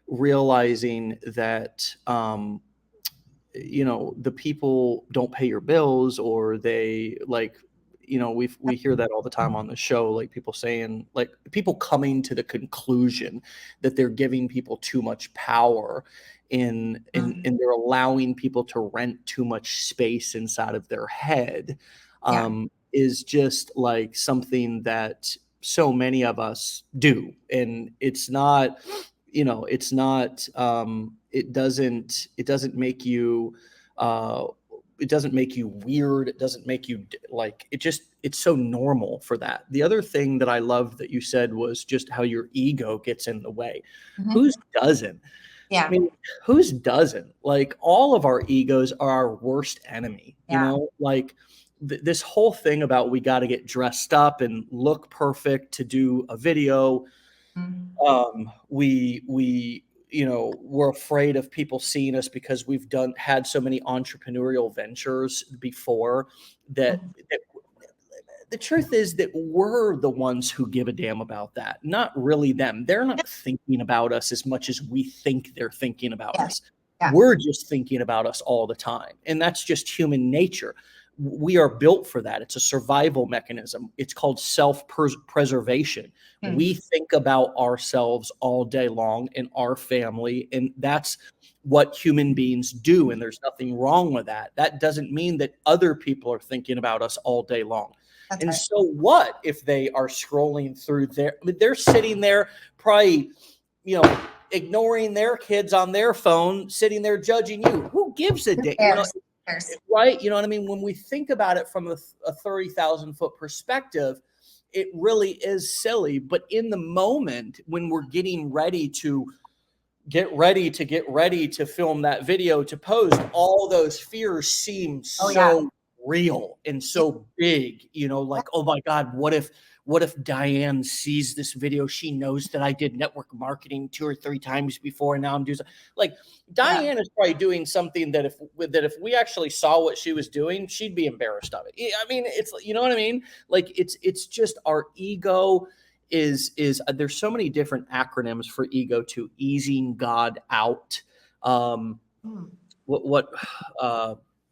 realizing that, the people don't pay your bills, or they like, we hear that all the time on the show, like people saying, like people coming to the conclusion that they're giving people too much power and they're allowing people to rent too much space inside of their head, is just like something that so many of us do. And it's not, it doesn't make you uh, it doesn't make you weird. It doesn't make you like, it's so normal for that. The other thing that I loved that you said was just how your ego gets in the way. Whose doesn't? I Yeah. mean, whose doesn't? Like, all of our egos are our worst enemy, Yeah. like this whole thing about we got to get dressed up and look perfect to do a video. Mhm. We're afraid of people seeing us because we've had so many entrepreneurial ventures before that, Mhm. that the truth is that we're the ones who give a damn about that, not really them. They're not thinking about us as much as we think they're thinking about Yes. us. Yeah. We're just thinking about us all the time. And that's just human nature. We are built for that. It's a survival mechanism. It's called self-preservation. We think about ourselves all day long and our family, and that's what human beings do. And there's nothing wrong with that. That doesn't mean that other people are thinking about us all day long. That's And right. so what if they are scrolling through they're sitting there probably, ignoring their kids on their phone, sitting there judging you. Who gives a Who damn? cares? Who cares? Right? You know what I mean? When we think about it from a 30,000 foot perspective, it really is silly. But in the moment, when we're getting ready to get ready to film that video to post, all those fears seem Oh yeah. so real and so big, like, oh my God, what if Diane sees this video? She knows that I did network marketing 2 or 3 times before, and now I'm doing like, Yeah. Diane is probably doing something that if we actually saw what she was doing, she'd be embarrassed of it. I mean, it's, you know what I mean? Like, it's just our ego is there's so many different acronyms for ego, to easing God out. Um, Mm. what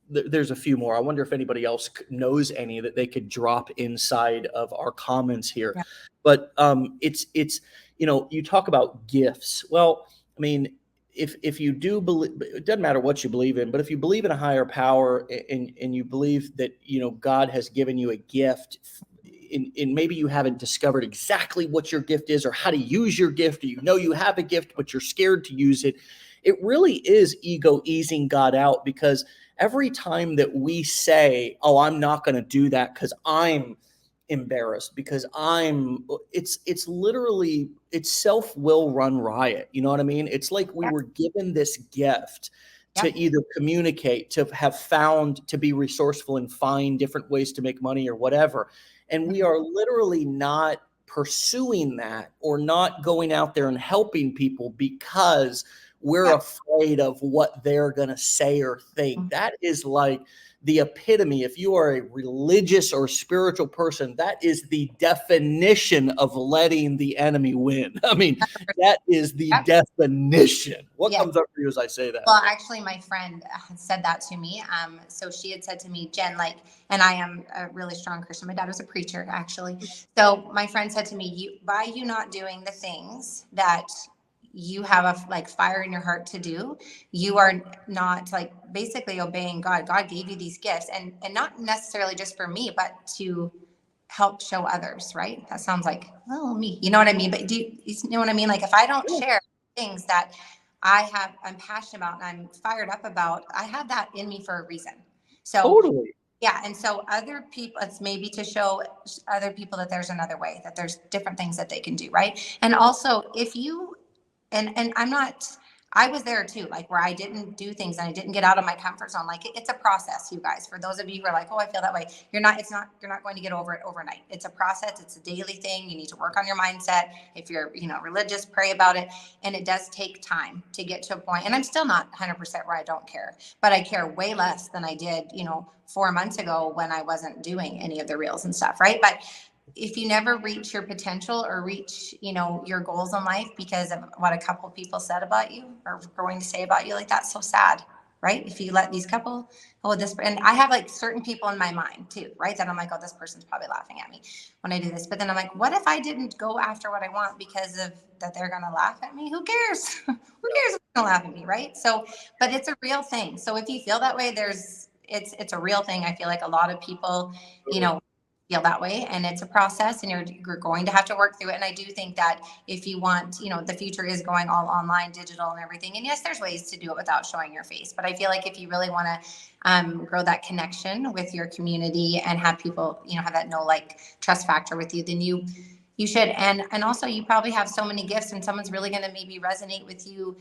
there's a few more. I wonder if anybody else knows any that they could drop inside of our comments here. Yeah. But it's you talk about gifts. Well, I mean, if you do believe, it doesn't matter what you believe in, but if you believe in a higher power, and you believe that God has given you a gift, and maybe you haven't discovered exactly what your gift is or how to use your gift, or you have a gift but you're scared to use it. It really is ego easing God out, because every time that we say, oh, I'm not going to do that because I'm embarrassed, because it's literally, it's self-will run riot. You know what I mean? It's like we Yeah. were given this gift Yeah. to either communicate, to have found, to be resourceful and find different ways to make money or whatever. And we are literally not pursuing that, or not going out there and helping people because we're Yeah. afraid of what they're going to say or think. That is like the epitome. If you are a religious or spiritual person, that is the definition of letting the enemy win. I mean, that is the Yep. definition. What Yeah. comes up for you as I say that? Well, actually, my friend had said that to me. So she had said to me, Jen, like, and I am a really strong Christian. My dad was a preacher, actually. So my friend said to me, by you not doing the things that you have a like fire in your heart to do, you are not like basically obeying God. God gave you these gifts, and not necessarily just for me, but to help show others. Right? That sounds like, oh, me. You know what I mean? But you know what I mean? Like, if I don't share things that I'm passionate about and I'm fired up about, I have that in me for a reason. So Totally. yeah. And so other people, it's maybe to show other people that there's another way, that there's different things that they can do. Right. And also if you, and I'm not, I was there too, like where I didn't do things and I didn't get out of my comfort zone. Like it's a process, you guys. For those of you who are like, oh, I feel that way. You're not going to get over it overnight. It's a process. It's a daily thing. You need to work on your mindset. If you're, religious, pray about it. And it does take time to get to a point. And I'm still not 100% where I don't care, but I care way less than I did, 4 months ago when I wasn't doing any of the reels and stuff. Right. But if you never reach your potential or reach, your goals in life because of what a couple of people said about you or were going to say about you, like that's so sad, right? If you let these couple, and I have like certain people in my mind too, right? That I'm like, oh, this person's probably laughing at me when I do this. But then I'm like, what if I didn't go after what I want because of that they're going to laugh at me? Who cares? Who cares if they're going to laugh at me, right? So, but it's a real thing. So if you feel that way, it's a real thing. I feel like a lot of people, feel that way, and it's a process, and you're going to have to work through it. And I do think that if you want, the future is going all online, digital and everything, and yes, there's ways to do it without showing your face, but I feel like if you really want to grow that connection with your community and have people have that trust factor with you, then you should. And also, you probably have so many gifts, and someone's really going to maybe resonate with you,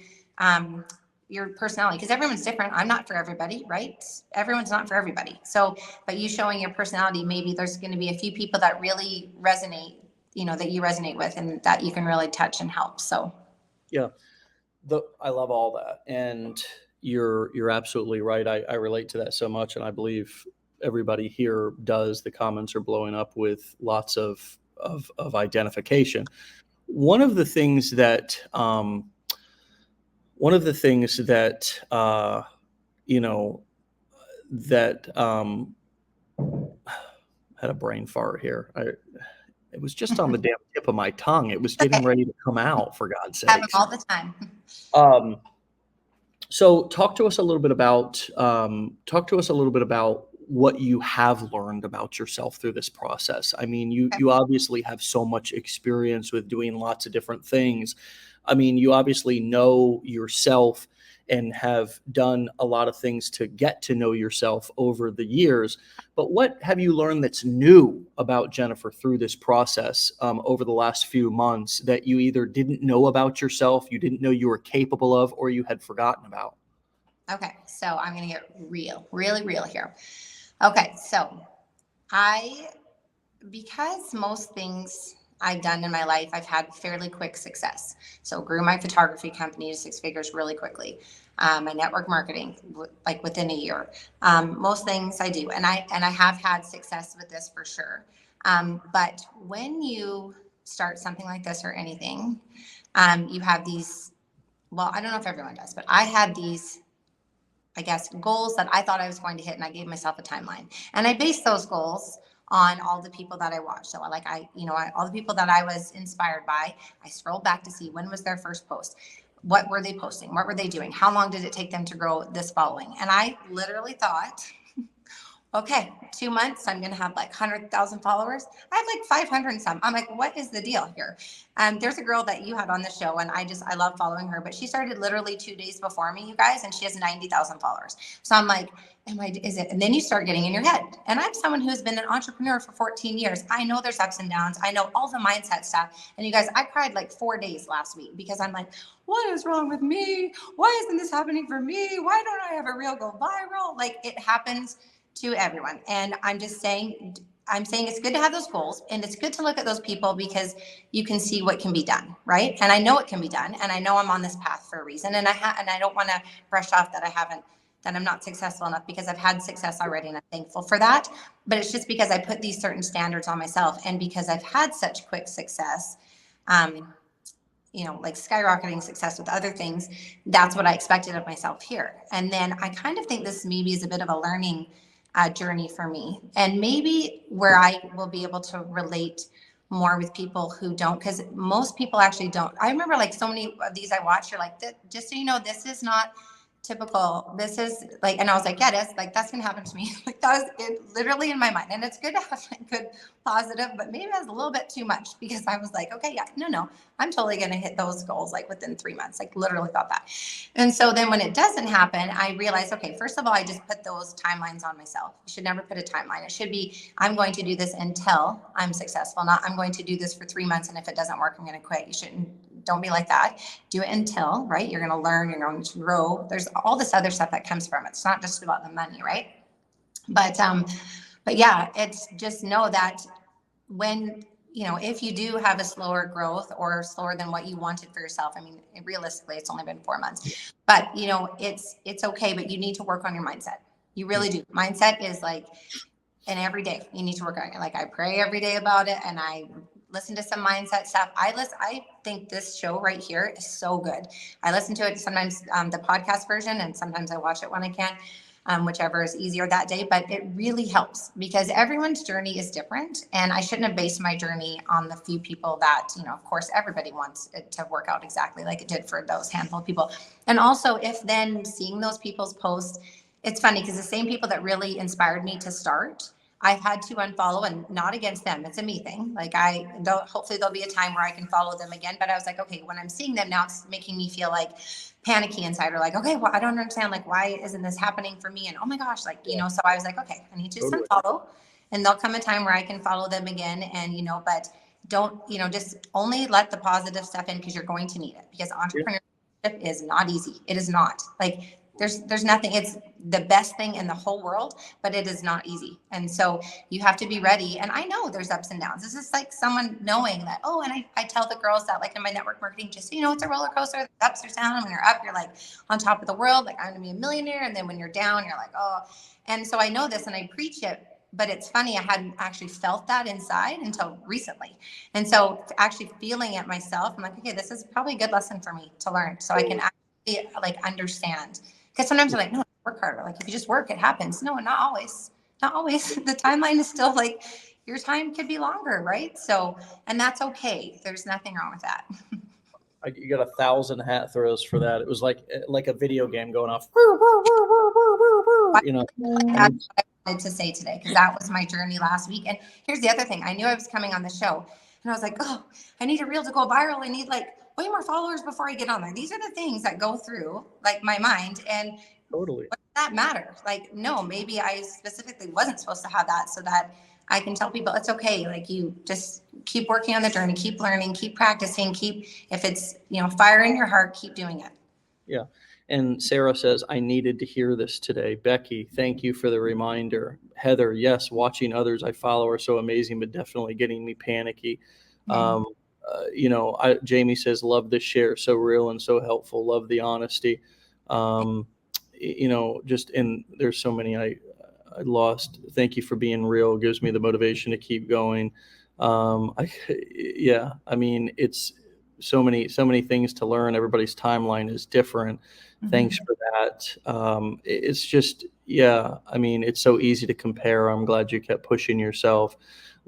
your personality, because everyone's different. I'm not for everybody, right? Everyone's not for everybody. So, but you showing your personality, maybe there's going to be a few people that really resonate, that you resonate with, and that you can really touch and help. So, yeah, I love all that, and you're absolutely right. I relate to that so much, and I believe everybody here does. The comments are blowing up with lots of identification. One of the things that had a brain fart here. It was just on the damn tip of my tongue. It was getting ready to come out, for God's have them sakes. all the time. So talk to us a little bit about what you have learned about yourself through this process. I mean, you obviously have so much experience with doing lots of different things. I mean, you obviously know yourself and have done a lot of things to get to know yourself over the years. But what have you learned that's new about Jennifer through this process over the last few months that you either didn't know about yourself, you didn't know you were capable of, or you had forgotten about? Okay, so I'm going to get really real here. Okay, so because most things I've done in my life, I've had fairly quick success. So grew my photography company to 6 figures really quickly. My network marketing, like within a year. Most things I do, and I have had success with this for sure. But when you start something like this or anything, you have these. Well, I don't know if everyone does, but I had these, I guess, goals that I thought I was going to hit, and I gave myself a timeline. And I based those goals on all the people that I watched. So all the people that I was inspired by, I scrolled back to see when was their first post. What were they posting? What were they doing? How long did it take them to grow this following? And I literally thought, okay, 2 months, I'm going to have like 100,000 followers. I have like 500 and some. I'm like, what is the deal here? There's a girl that you had on the show, and I love following her, but she started literally 2 days before me, you guys, and she has 90,000 followers. So I'm like, is it? And then you start getting in your head. And I'm someone who's been an entrepreneur for 14 years. I know there's ups and downs. I know all the mindset stuff. And you guys, I cried like 4 days last week because I'm like, what is wrong with me? Why isn't this happening for me? Why don't I have a reel go viral? Like, it happens to everyone. And I'm saying it's good to have those goals, and it's good to look at those people because you can see what can be done, right? And I know it can be done, and I know I'm on this path for a reason. And I don't want to brush off that I'm not successful enough, because I've had success already, and I'm thankful for that. But it's just because I put these certain standards on myself, and because I've had such quick success, like skyrocketing success with other things, that's what I expected of myself here. And then I kind of think this maybe is a bit of a learning journey for me, and maybe where I will be able to relate more with people who don't, because most people actually don't. I remember like so many of these I watched, you're like, just so you know, this is not typical. This is like, and I was like, yeah, that's gonna happen to me. Like, that was it, literally in my mind. And it's good to have like good positive, but maybe it was a little bit too much, because I was like, okay, yeah, no, I'm totally gonna hit those goals like within 3 months. Like, literally thought that. And so then when it doesn't happen, I realized, okay, first of all, I just put those timelines on myself. You should never put a timeline. It should be, I'm going to do this until I'm successful, not I'm going to do this for 3 months, and if it doesn't work, I'm going to quit. Don't be like that. Do it until, right? You're going to learn, you're going to grow. There's all this other stuff that comes from it. It's not just about the money, right? But yeah, it's just know that when, if you do have a slower growth or slower than what you wanted for yourself, I mean, realistically, it's only been 4 months, but it's okay, but you need to work on your mindset. You really do. Mindset is like, and every day you need to work on it. Like, I pray every day about it, and I listen to some mindset stuff. I think this show right here is so good. I listen to it sometimes, the podcast version, and sometimes I watch it when I can, whichever is easier that day. But it really helps, because everyone's journey is different, and I shouldn't have based my journey on the few people that, of course, everybody wants it to work out exactly like it did for those handful of people. And also, if then seeing those people's posts, it's funny because the same people that really inspired me to start I've had to unfollow, and not against them. It's a me thing. Like I don't, hopefully there'll be a time where I can follow them again. But I was like, okay, when I'm seeing them now, it's making me feel like panicky inside, or like, okay, well, I don't understand. Like, why isn't this happening for me? And oh my gosh, like, so I was like, okay, I need to just Totally. unfollow, and there'll come a time where I can follow them again. And, but don't, just only let the positive stuff in, because you're going to need it, because Yeah. entrepreneurship is not easy. It is not. Like, there's nothing, it's the best thing in the whole world, but it is not easy. And so you have to be ready. And I know there's ups and downs. This is like someone knowing that, oh, and I tell the girls that, like, in my network marketing, just so you know, it's a roller coaster. The ups or down. When you're up, you're like on top of the world, like I'm gonna be a millionaire. And then when you're down, you're like, oh. And so I know this and I preach it, but it's funny, I hadn't actually felt that inside until recently. And so actually feeling it myself, I'm like, okay, this is probably a good lesson for me to learn, so I can actually like understand. Because sometimes you're like, no, work harder. Like if you just work, it happens. No, not always. Not always. The timeline is still like, your time could be longer, right? So, and that's okay. There's nothing wrong with that. You got 1,000 hat throws for that. It was like a video game going off. That's what I wanted to say today, because that was my journey last week. And here's the other thing. I knew I was coming on the show, and I was like, oh, I need a reel to go viral. I need like way more followers before I get on there. These are the things that go through like my mind. And Totally. what does that matter? Like, no, maybe I specifically wasn't supposed to have that, so that I can tell people it's okay. Like, you just keep working on the journey, keep learning, keep practicing, if it's, fire in your heart, keep doing it. Yeah. And Sarah says, I needed to hear this today. Becky, thank you for the reminder. Heather, yes, watching others I follow are so amazing, but definitely getting me panicky. Jamie says, love the share. So real and so helpful. Love the honesty. There's so many I lost. Thank you for being real. Gives me the motivation to keep going. It's so many things to learn. Everybody's timeline is different. Thanks for that. It's just, it's so easy to compare. I'm glad you kept pushing yourself.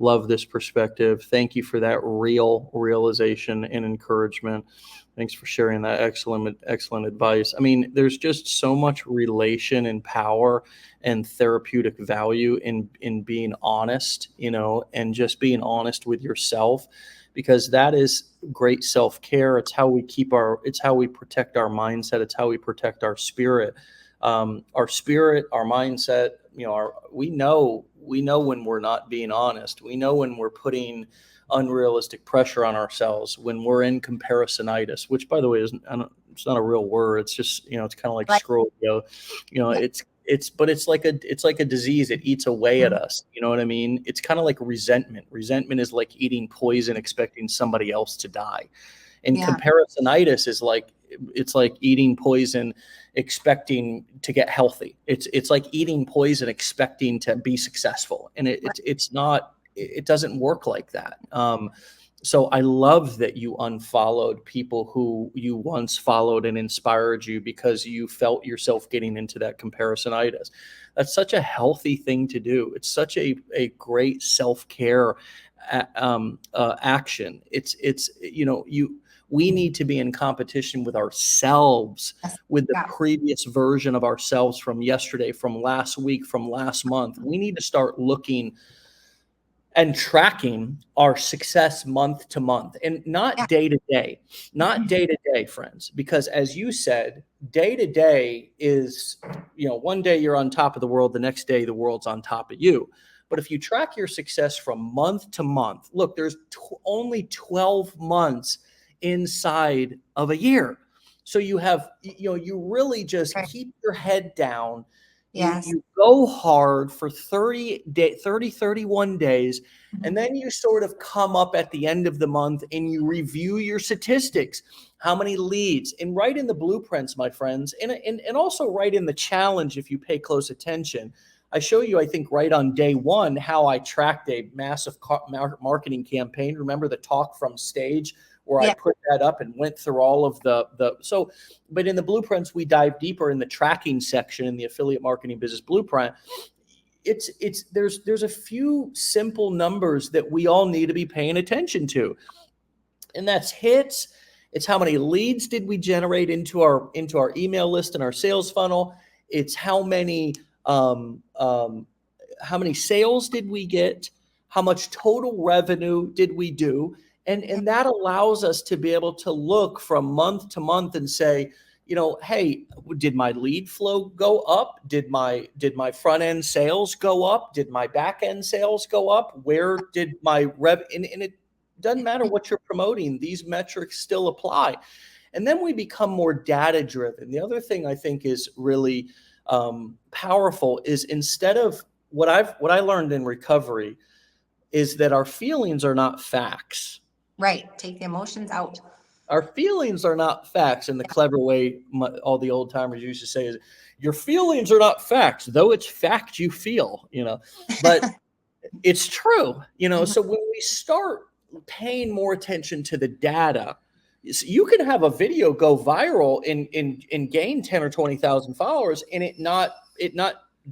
Love this perspective. Thank you for that realization and encouragement. Thanks for sharing that excellent advice. I mean, there's just so much relation and power and therapeutic value in being honest, and just being honest with yourself, because that is great self-care. It's how we protect our mindset. It's how we protect our spirit, our mindset. We know when we're not being honest. We know when we're putting unrealistic pressure on ourselves, when we're in comparisonitis, which, by the way, it's not a real word. It's just, it's kind of like Scorpio, it's like a disease. It eats away at us. You know what I mean? It's kind of like resentment. Resentment is like eating poison, expecting somebody else to die. And comparisonitis is like, it's like eating poison, expecting to get healthy. It's like eating poison, expecting to be successful. And it's not, it doesn't work like that. So I love that you unfollowed people who you once followed and inspired you, because you felt yourself getting into that comparisonitis. That's such a healthy thing to do. It's such a great self-care action. We need to be in competition with ourselves, with the previous version of ourselves from yesterday, from last week, from last month. We need to start looking and tracking our success month to month, and not day to day, friends, because as you said, day to day is, one day you're on top of the world, the next day the world's on top of you. But if you track your success from month to month, look, there's only 12 months inside of a year. So you have, you really just keep your head down. Yes. You go hard for 31 days, and then you sort of come up at the end of the month and you review your statistics, how many leads, and write in the blueprints, my friends, and also write in the challenge if you pay close attention. I show you, I think, right on day one, how I tracked a massive marketing campaign. Remember the talk from stage where I put that up and went through all of but in the blueprints, we dive deeper in the tracking section in the affiliate marketing business blueprint. There's a few simple numbers that we all need to be paying attention to. And that's hits. It's how many leads did we generate into our email list and our sales funnel. It's how many many sales did we get? How much total revenue did we do? And that allows us to be able to look from month to month and say, hey, did my lead flow go up? Did my front end sales go up? Did my back end sales go up? Where did my and it doesn't matter what you're promoting, these metrics still apply. And then we become more data driven. The other thing I think is really powerful is, instead of what I learned in recovery, is that our feelings are not facts. Right. Take the emotions out. Our feelings are not facts. And the clever way all the old timers used to say is, your feelings are not facts, though it's fact you feel, but it's true, So when we start paying more attention to the data, you can have a video go viral and gain 10 or 20,000 followers and it not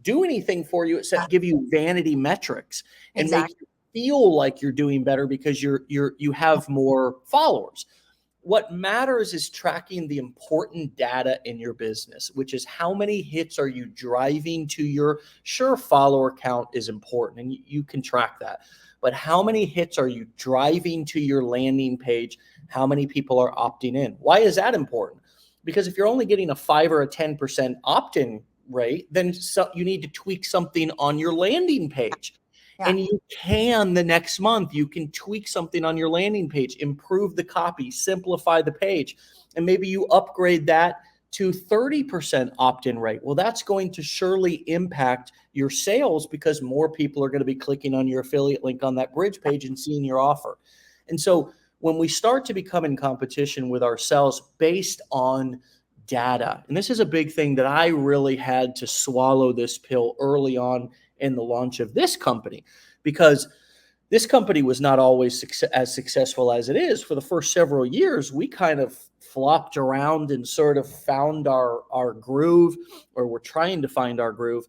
do anything for you except give you vanity metrics and make you feel like you're doing better because you have more followers. What matters is tracking the important data in your business, which is how many hits are you driving to your follower count is important, and you can track that. But how many hits are you driving to your landing page? How many people are opting in? Why is that important? Because if you're only getting a 5 or a 10% opt-in rate, then you need to tweak something on your landing page. Yeah. And you can, the next month, you can tweak something on your landing page, improve the copy, simplify the page, and maybe you upgrade that to 30% opt-in rate. Well, that's going to surely impact your sales because more people are going to be clicking on your affiliate link on that bridge page and seeing your offer. And so when we start to become in competition with ourselves based on data, and this is a big thing that I really had to swallow this pill early on in the launch of this company, because this company was not always as successful as it is. For the first several years, we kind of flopped around and sort of found our groove, or we're trying to find our groove.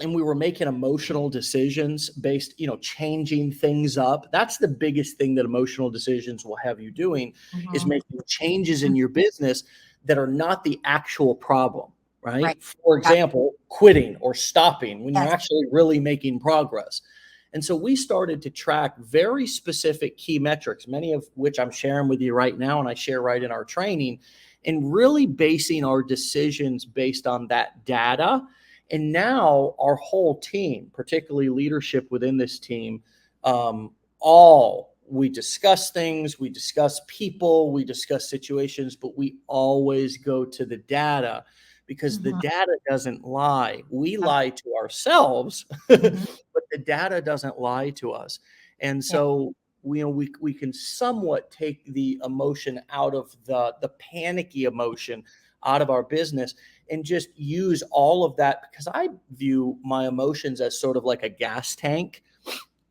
And we were making emotional decisions based, changing things up. That's the biggest thing that emotional decisions will have you doing, is making changes in your business that are not the actual problem. Right? For example, quitting or stopping when you're actually really making progress. And so we started to track very specific key metrics, many of which I'm sharing with you right now, and I share right in our training, and really basing our decisions based on that data. And now our whole team, particularly leadership within this team, we discuss things, we discuss people, we discuss situations, but we always go to the data. Because the data doesn't lie. We lie to ourselves, but the data doesn't lie to us. And so we can somewhat take the emotion out of the panicky emotion out of our business and just use all of that, because I view my emotions as sort of like a gas tank.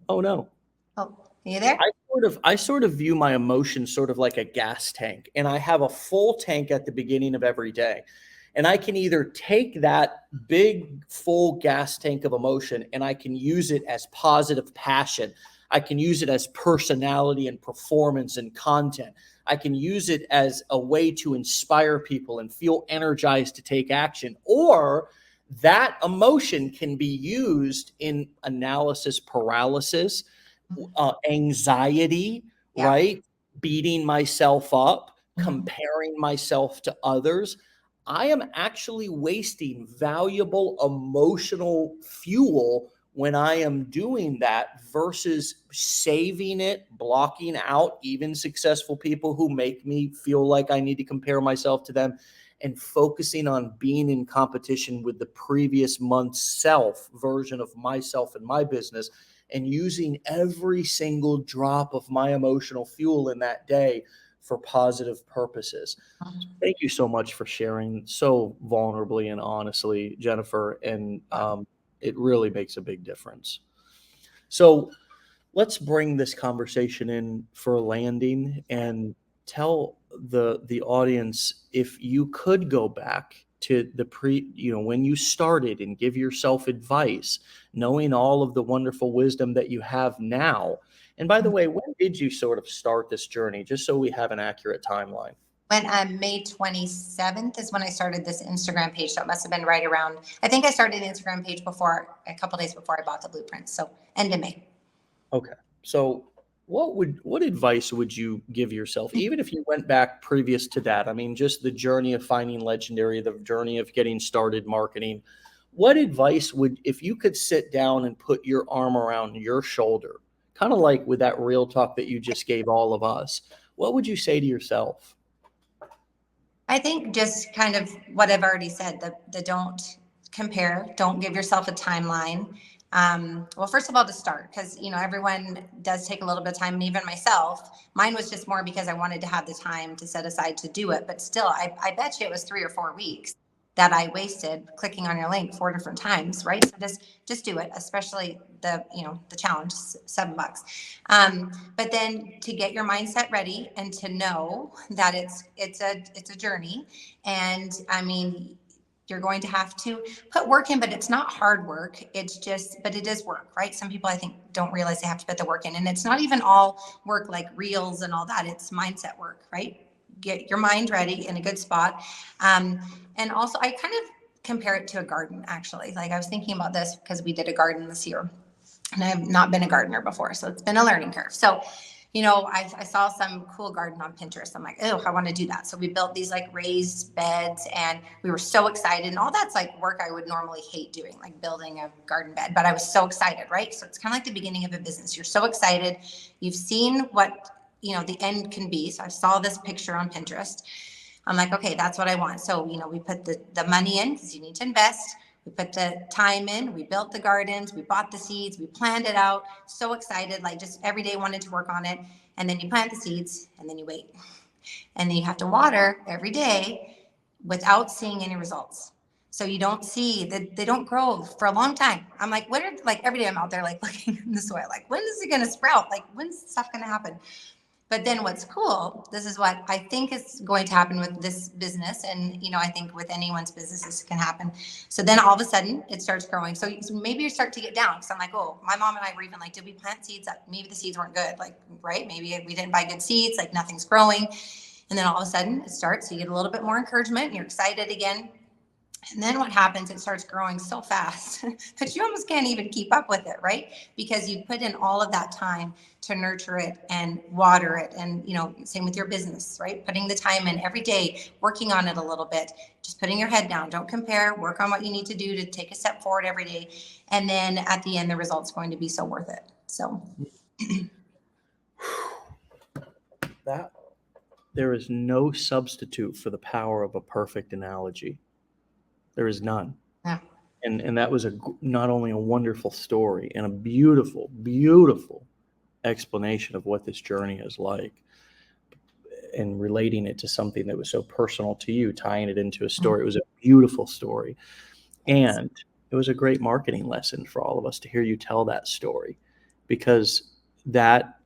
Oh no. Oh, are you there? I sort of view my emotions sort of like a gas tank, and I have a full tank at the beginning of every day. And I can either take that big, full gas tank of emotion and I can use it as positive passion. I can use it as personality and performance and content. I can use it as a way to inspire people and feel energized to take action. Or that emotion can be used in analysis paralysis, anxiety, right? Beating myself up, comparing myself to others. I am actually wasting valuable emotional fuel when I am doing that versus saving it, blocking out even successful people who make me feel like I need to compare myself to them, and focusing on being in competition with the previous month's version of myself and my business, and using every single drop of my emotional fuel in that day for positive purposes. Thank you so much for sharing so vulnerably and honestly, Jennifer. And it really makes a big difference. So let's bring this conversation in for a landing and tell the audience, if you could go back to when you started, and give yourself advice, knowing all of the wonderful wisdom that you have now. And by the way, when did you sort of start this journey? Just so we have an accurate timeline. When May 27th is when I started this Instagram page. So it must have been right around, I think I started the Instagram page before, a couple days before I bought the blueprint. So end of May. Okay. So what advice would you give yourself, even if you went back previous to that? I mean, just the journey of finding Legendary, the journey of getting started marketing. What advice would, if you could sit down and put your arm around your shoulder, kind of like with that real talk that you just gave all of us, what would you say to yourself? I think just kind of what I've already said, the don't compare, don't give yourself a timeline. Well, first of all, to start, because everyone does take a little bit of time, and even myself, mine was just more because I wanted to have the time to set aside to do it. But still, I bet you it was 3 or 4 weeks that I wasted clicking on your link 4 different times, right? So just do it, especially the challenge, $7. But then to get your mindset ready and to know that it's a journey, and I mean, you're going to have to put work in, but it's not hard work. But it is work, right? Some people I think don't realize they have to put the work in, and it's not even all work like reels and all that. It's mindset work, right? Get your mind ready in a good spot. And also I kind of compare it to a garden, actually. Like, I was thinking about this because we did a garden this year, and I have not been a gardener before. So it's been a learning curve. So, I saw some cool garden on Pinterest. I'm like, oh, I want to do that. So we built these like raised beds, and we were so excited. And all that's like work I would normally hate doing, like building a garden bed. But I was so excited, right? So it's kind of like the beginning of a business. You're so excited. You've seen what, the end can be. So I saw this picture on Pinterest. I'm like, okay, that's what I want. So, we put the money in because you need to invest. We put the time in, we built the gardens, we bought the seeds, we planned it out. So excited, like just every day wanted to work on it. And then you plant the seeds, and then you wait. And then you have to water every day without seeing any results. So you don't see that they don't grow for a long time. I'm like, like every day I'm out there like looking in the soil, like, when is it going to sprout? Like, when's stuff going to happen? But then what's cool, this is what I think is going to happen with this business. And, I think with anyone's business, this can happen. So then all of a sudden it starts growing. So maybe you start to get down. So I'm like, oh, my mom and I were even like, did we plant seeds that maybe the seeds weren't good? Like, right. Maybe we didn't buy good seeds, like nothing's growing. And then all of a sudden it starts, you get a little bit more encouragement and you're excited again. And then what happens, it starts growing so fast that you almost can't even keep up with it, right? Because you put in all of that time to nurture it and water it. And, same with your business, right? Putting the time in every day, working on it a little bit, just putting your head down. Don't compare, work on what you need to do to take a step forward every day. And then at the end, the result's going to be so worth it. So That there is no substitute for the power of a perfect analogy. There is none. yeah. And that was not only a wonderful story and a beautiful, beautiful explanation of what this journey is like, and relating it to something that was so personal to you, tying it into a story. It was a beautiful story. And it was a great marketing lesson for all of us to hear you tell that story, because that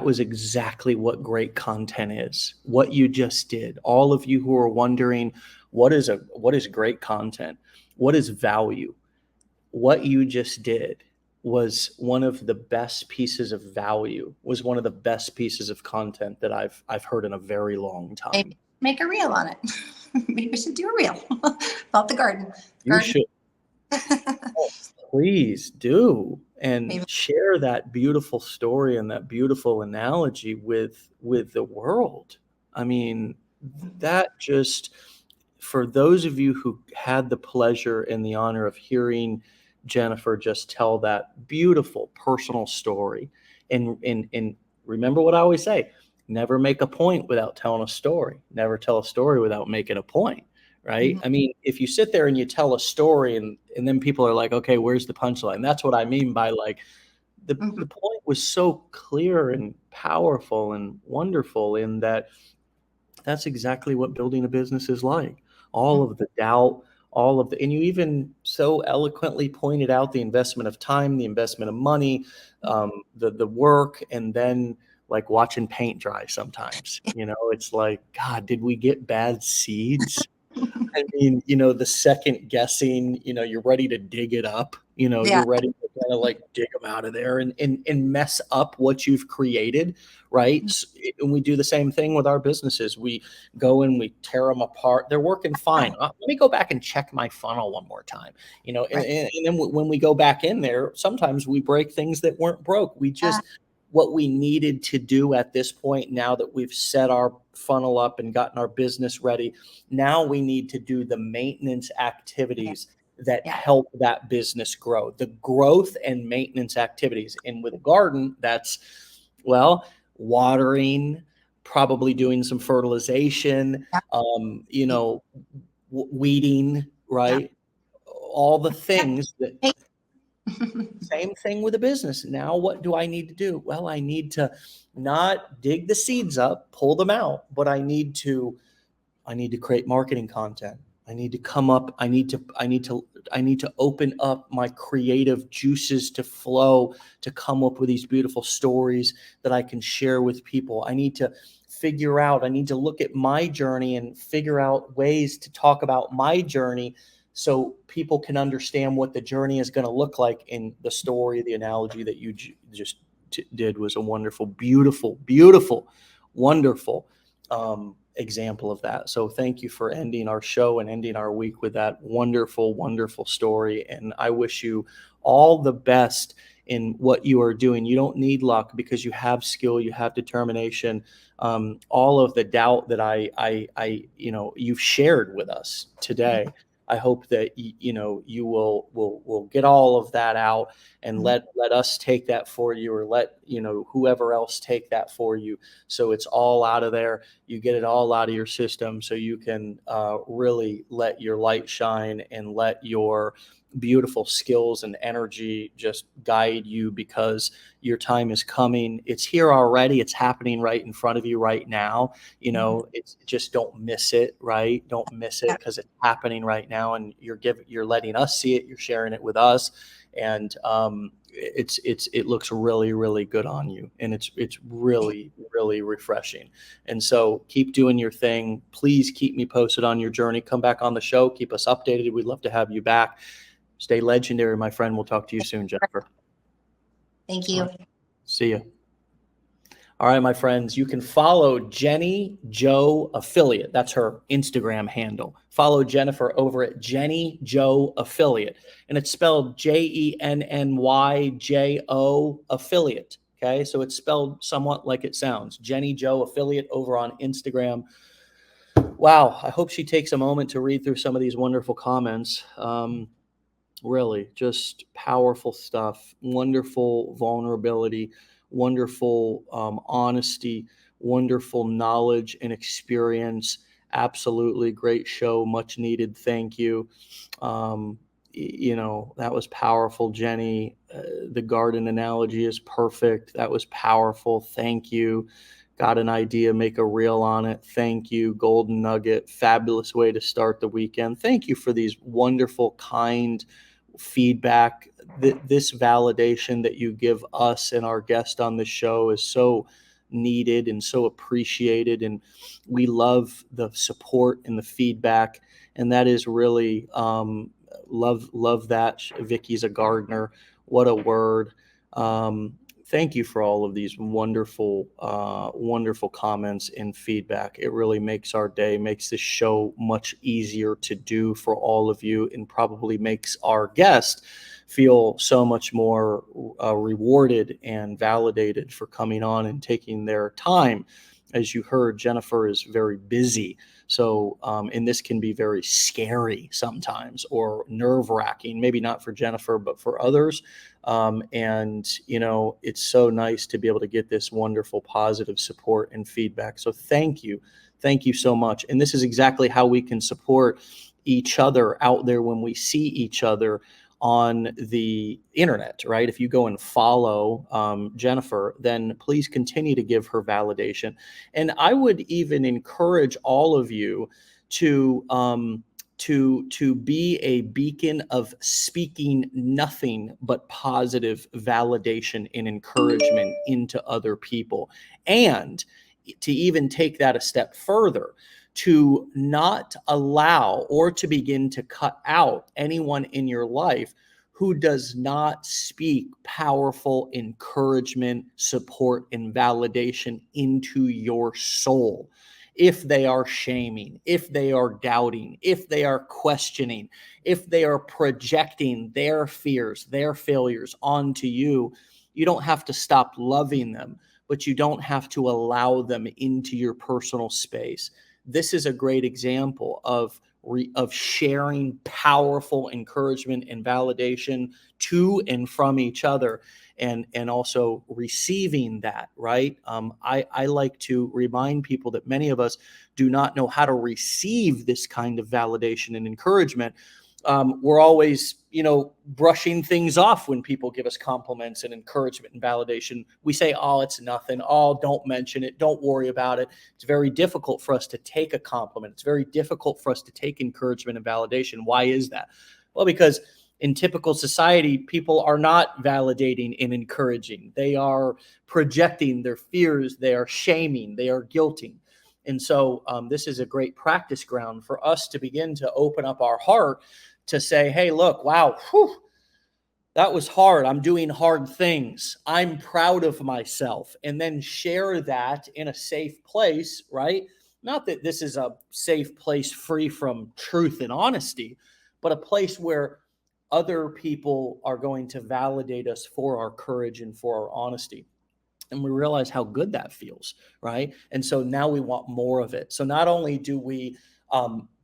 was exactly what great content is. What you just did. All of you who are wondering, what is great content? What is value? What you just did was one of the best pieces of value, was one of the best pieces of content that I've heard in a very long time. Maybe make a reel on it. Maybe we should do a reel about the garden. You should. Oh, please do. And Maybe. share that beautiful story and that beautiful analogy with the world. I mean, that just, for those of you who had the pleasure and the honor of hearing Jennifer just tell that beautiful personal story, and remember what I always say, never make a point without telling a story. Never tell a story without making a point. Right? Mm-hmm. I mean, if you sit there and you tell a story and then people are like, okay, where's the punchline? That's what I mean by like the point was so clear and powerful and wonderful, in that that's exactly what building a business is like. All of the doubt, and you even so eloquently pointed out the investment of time, the investment of money, the work, and then like watching paint dry sometimes. It's like, God, did we get bad seeds? I mean, the second guessing, you're ready to dig it up, Yeah. you're ready to kind of like dig them out of there and mess up what you've created, right? And we do the same thing with our businesses. We go and we tear them apart. They're working fine. Let me go back and check my funnel one more time, and then when we go back in there, sometimes we break things that weren't broke. We just, what we needed to do at this point, now that we've set our funnel up and gotten our business ready, now we need to do the maintenance activities that help that business grow, the growth and maintenance activities. And with a garden, that's, well, watering, probably doing some fertilization, weeding, right? All the things that, same thing with a business. Now, what do I need to do? Well, I need to not dig the seeds up, pull them out, but I need to create marketing content. I need to come up. I need to open up my creative juices to flow, to come up with these beautiful stories that I can share with people. I need to look at my journey and figure out ways to talk about my journey so people can understand what the journey is going to look like. In the story, the analogy that you just did was a wonderful, beautiful, wonderful example of that. So thank you for ending our show and ending our week with that wonderful, wonderful story. And I wish you all the best in what you are doing. You don't need luck because you have skill, you have determination. All of the doubt that you've shared with us today, I hope that you will get all of that out and let us take that for you, or let whoever else take that for you, so it's all out of there. You get it all out of your system, so you can really let your light shine and let your beautiful skills and energy just guide you, because your time is coming. It's here already. It's happening right in front of you right now. It's just, don't miss it, right? Don't miss it, because it's happening right now, and you're letting us see it. You're sharing it with us, and it looks really, really good on you, and it's really, really refreshing. And so keep doing your thing. Please keep me posted on your journey. Come back on the show. Keep us updated. We'd love to have you back. Stay legendary, my friend. We'll talk to you soon, Jennifer. Thank you. See you. All right, my friends, you can follow Jenny Joe Affiliate. That's her Instagram handle. Follow Jennifer over at Jenny Joe Affiliate. And it's spelled JENNYJO Affiliate. Okay, so it's spelled somewhat like it sounds. Jenny Joe Affiliate over on Instagram. Wow, I hope she takes a moment to read through some of these wonderful comments. Really, just powerful stuff, wonderful vulnerability, wonderful honesty, wonderful knowledge and experience. Absolutely great show, much needed. Thank you. That was powerful, Jenny. The garden analogy is perfect. That was powerful. Thank you. Got an idea, make a reel on it. Thank you. Golden nugget, fabulous way to start the weekend. Thank you for these wonderful, kind feedback. This validation that you give us and our guest on the show is so needed and so appreciated. And we love the support and the feedback. And that is really, love that. Vicky's a gardener. What a word. Thank you for all of these wonderful, wonderful comments and feedback. It really makes our day, makes this show much easier to do for all of you, and probably makes our guest feel so much more rewarded and validated for coming on and taking their time. As you heard, Jennifer is very busy. So, and this can be very scary sometimes, or nerve-wracking, maybe not for Jennifer, but for others. And it's so nice to be able to get this wonderful, positive support and feedback. So thank you. Thank you so much. And this is exactly how we can support each other out there when we see each other on the internet, right? If you go and follow Jennifer, then please continue to give her validation. And I would even encourage all of you to be a beacon of speaking nothing but positive validation and encouragement into other people. And to even take that a step further, to not allow or to begin to cut out anyone in your life who does not speak powerful encouragement, support, and validation into your soul. If they are shaming, if they are doubting, if they are questioning, if they are projecting their fears, their failures onto you, you don't have to stop loving them, but you don't have to allow them into your personal space. This is a great example of sharing powerful encouragement and validation to and from each other, and also receiving that, right? I like to remind people that many of us do not know how to receive this kind of validation and encouragement. We're always, brushing things off when people give us compliments and encouragement and validation. We say, oh, it's nothing. Oh, don't mention it. Don't worry about it. It's very difficult for us to take a compliment. It's very difficult for us to take encouragement and validation. Why is that? Well, because in typical society, people are not validating and encouraging. They are projecting their fears. They are shaming. They are guilting. And so this is a great practice ground for us to begin to open up our heart to say, hey, look, wow, that was hard. I'm doing hard things. I'm proud of myself. And then share that in a safe place, right? Not that this is a safe place free from truth and honesty, but a place where other people are going to validate us for our courage and for our honesty. And we realize how good that feels, right? And so now we want more of it. So not only do we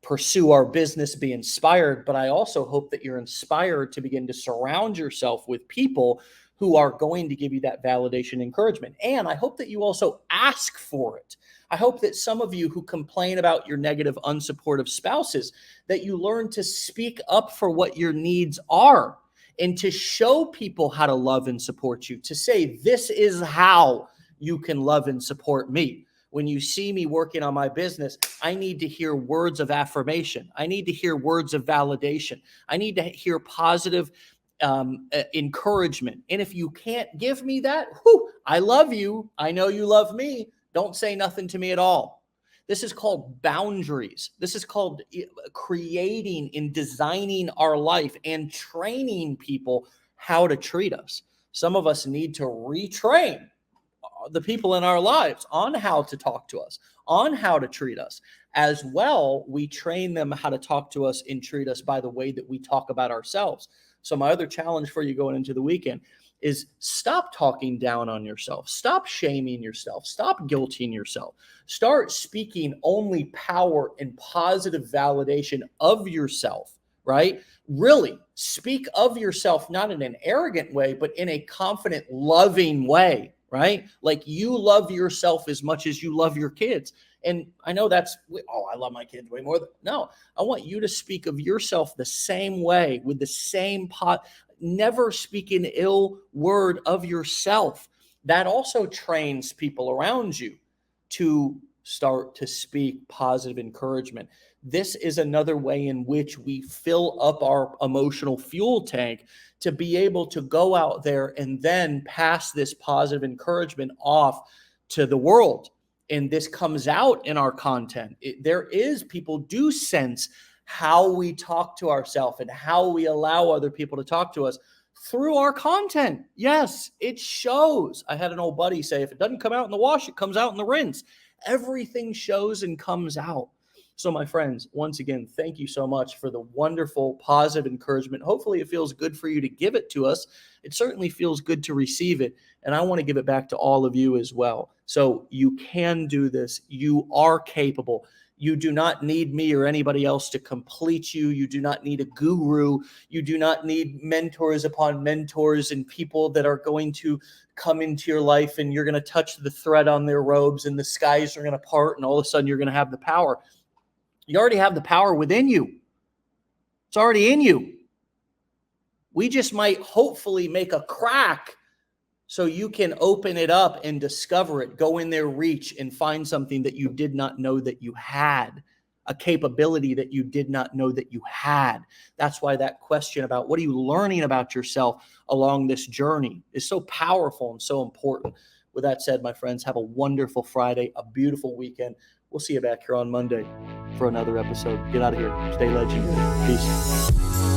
pursue our business, be inspired, but I also hope that you're inspired to begin to surround yourself with people who are going to give you that validation and encouragement. And I hope that you also ask for it. I hope that some of you who complain about your negative, unsupportive spouses, that you learn to speak up for what your needs are, and to show people how to love and support you, to say, this is how you can love and support me. When you see me working on my business, I need to hear words of affirmation. I need to hear words of validation. I need to hear positive encouragement. And if you can't give me that, I love you. I know you love me. Don't say nothing to me at all. This is called boundaries. This is called creating and designing our life and training people how to treat us. Some of us need to retrain the people in our lives on how to talk to us, on how to treat us. As well, we train them how to talk to us and treat us by the way that we talk about ourselves. So my other challenge for you going into the weekend is stop talking down on yourself. Stop shaming yourself. Stop guilting yourself. Start speaking only power and positive validation of yourself, right? Really speak of yourself, not in an arrogant way, but in a confident, loving way, right? Like you love yourself as much as you love your kids. And I know that's, I love my kids way more. No, I want you to speak of yourself the same way, with the same never speak an ill word of yourself. That also trains people around you to start to speak positive encouragement. This is another way in which we fill up our emotional fuel tank to be able to go out there and then pass this positive encouragement off to the world. And this comes out in our content. People do sense how we talk to ourselves and how we allow other people to talk to us through our content. Yes, it shows. I had an old buddy say, if it doesn't come out in the wash, it comes out in the rinse. Everything shows and comes out. So my friends, once again, thank you so much for the wonderful, positive encouragement. Hopefully it feels good for you to give it to us. It certainly feels good to receive it. And I want to give it back to all of you as well. So you can do this. You are capable. You do not need me or anybody else to complete you. You do not need a guru. You do not need mentors upon mentors and people that are going to come into your life and you're going to touch the thread on their robes and the skies are going to part and all of a sudden you're going to have the power. You already have the power within you. It's already in you. We just might hopefully make a crack so you can open it up and discover it, go in there, reach, and find something that you did not know that you had, a capability that you did not know that you had. That's why that question about what are you learning about yourself along this journey is so powerful and so important. With that said, my friends, have a wonderful Friday, a beautiful weekend. We'll see you back here on Monday for another episode. Get out of here. Stay legendary. Peace.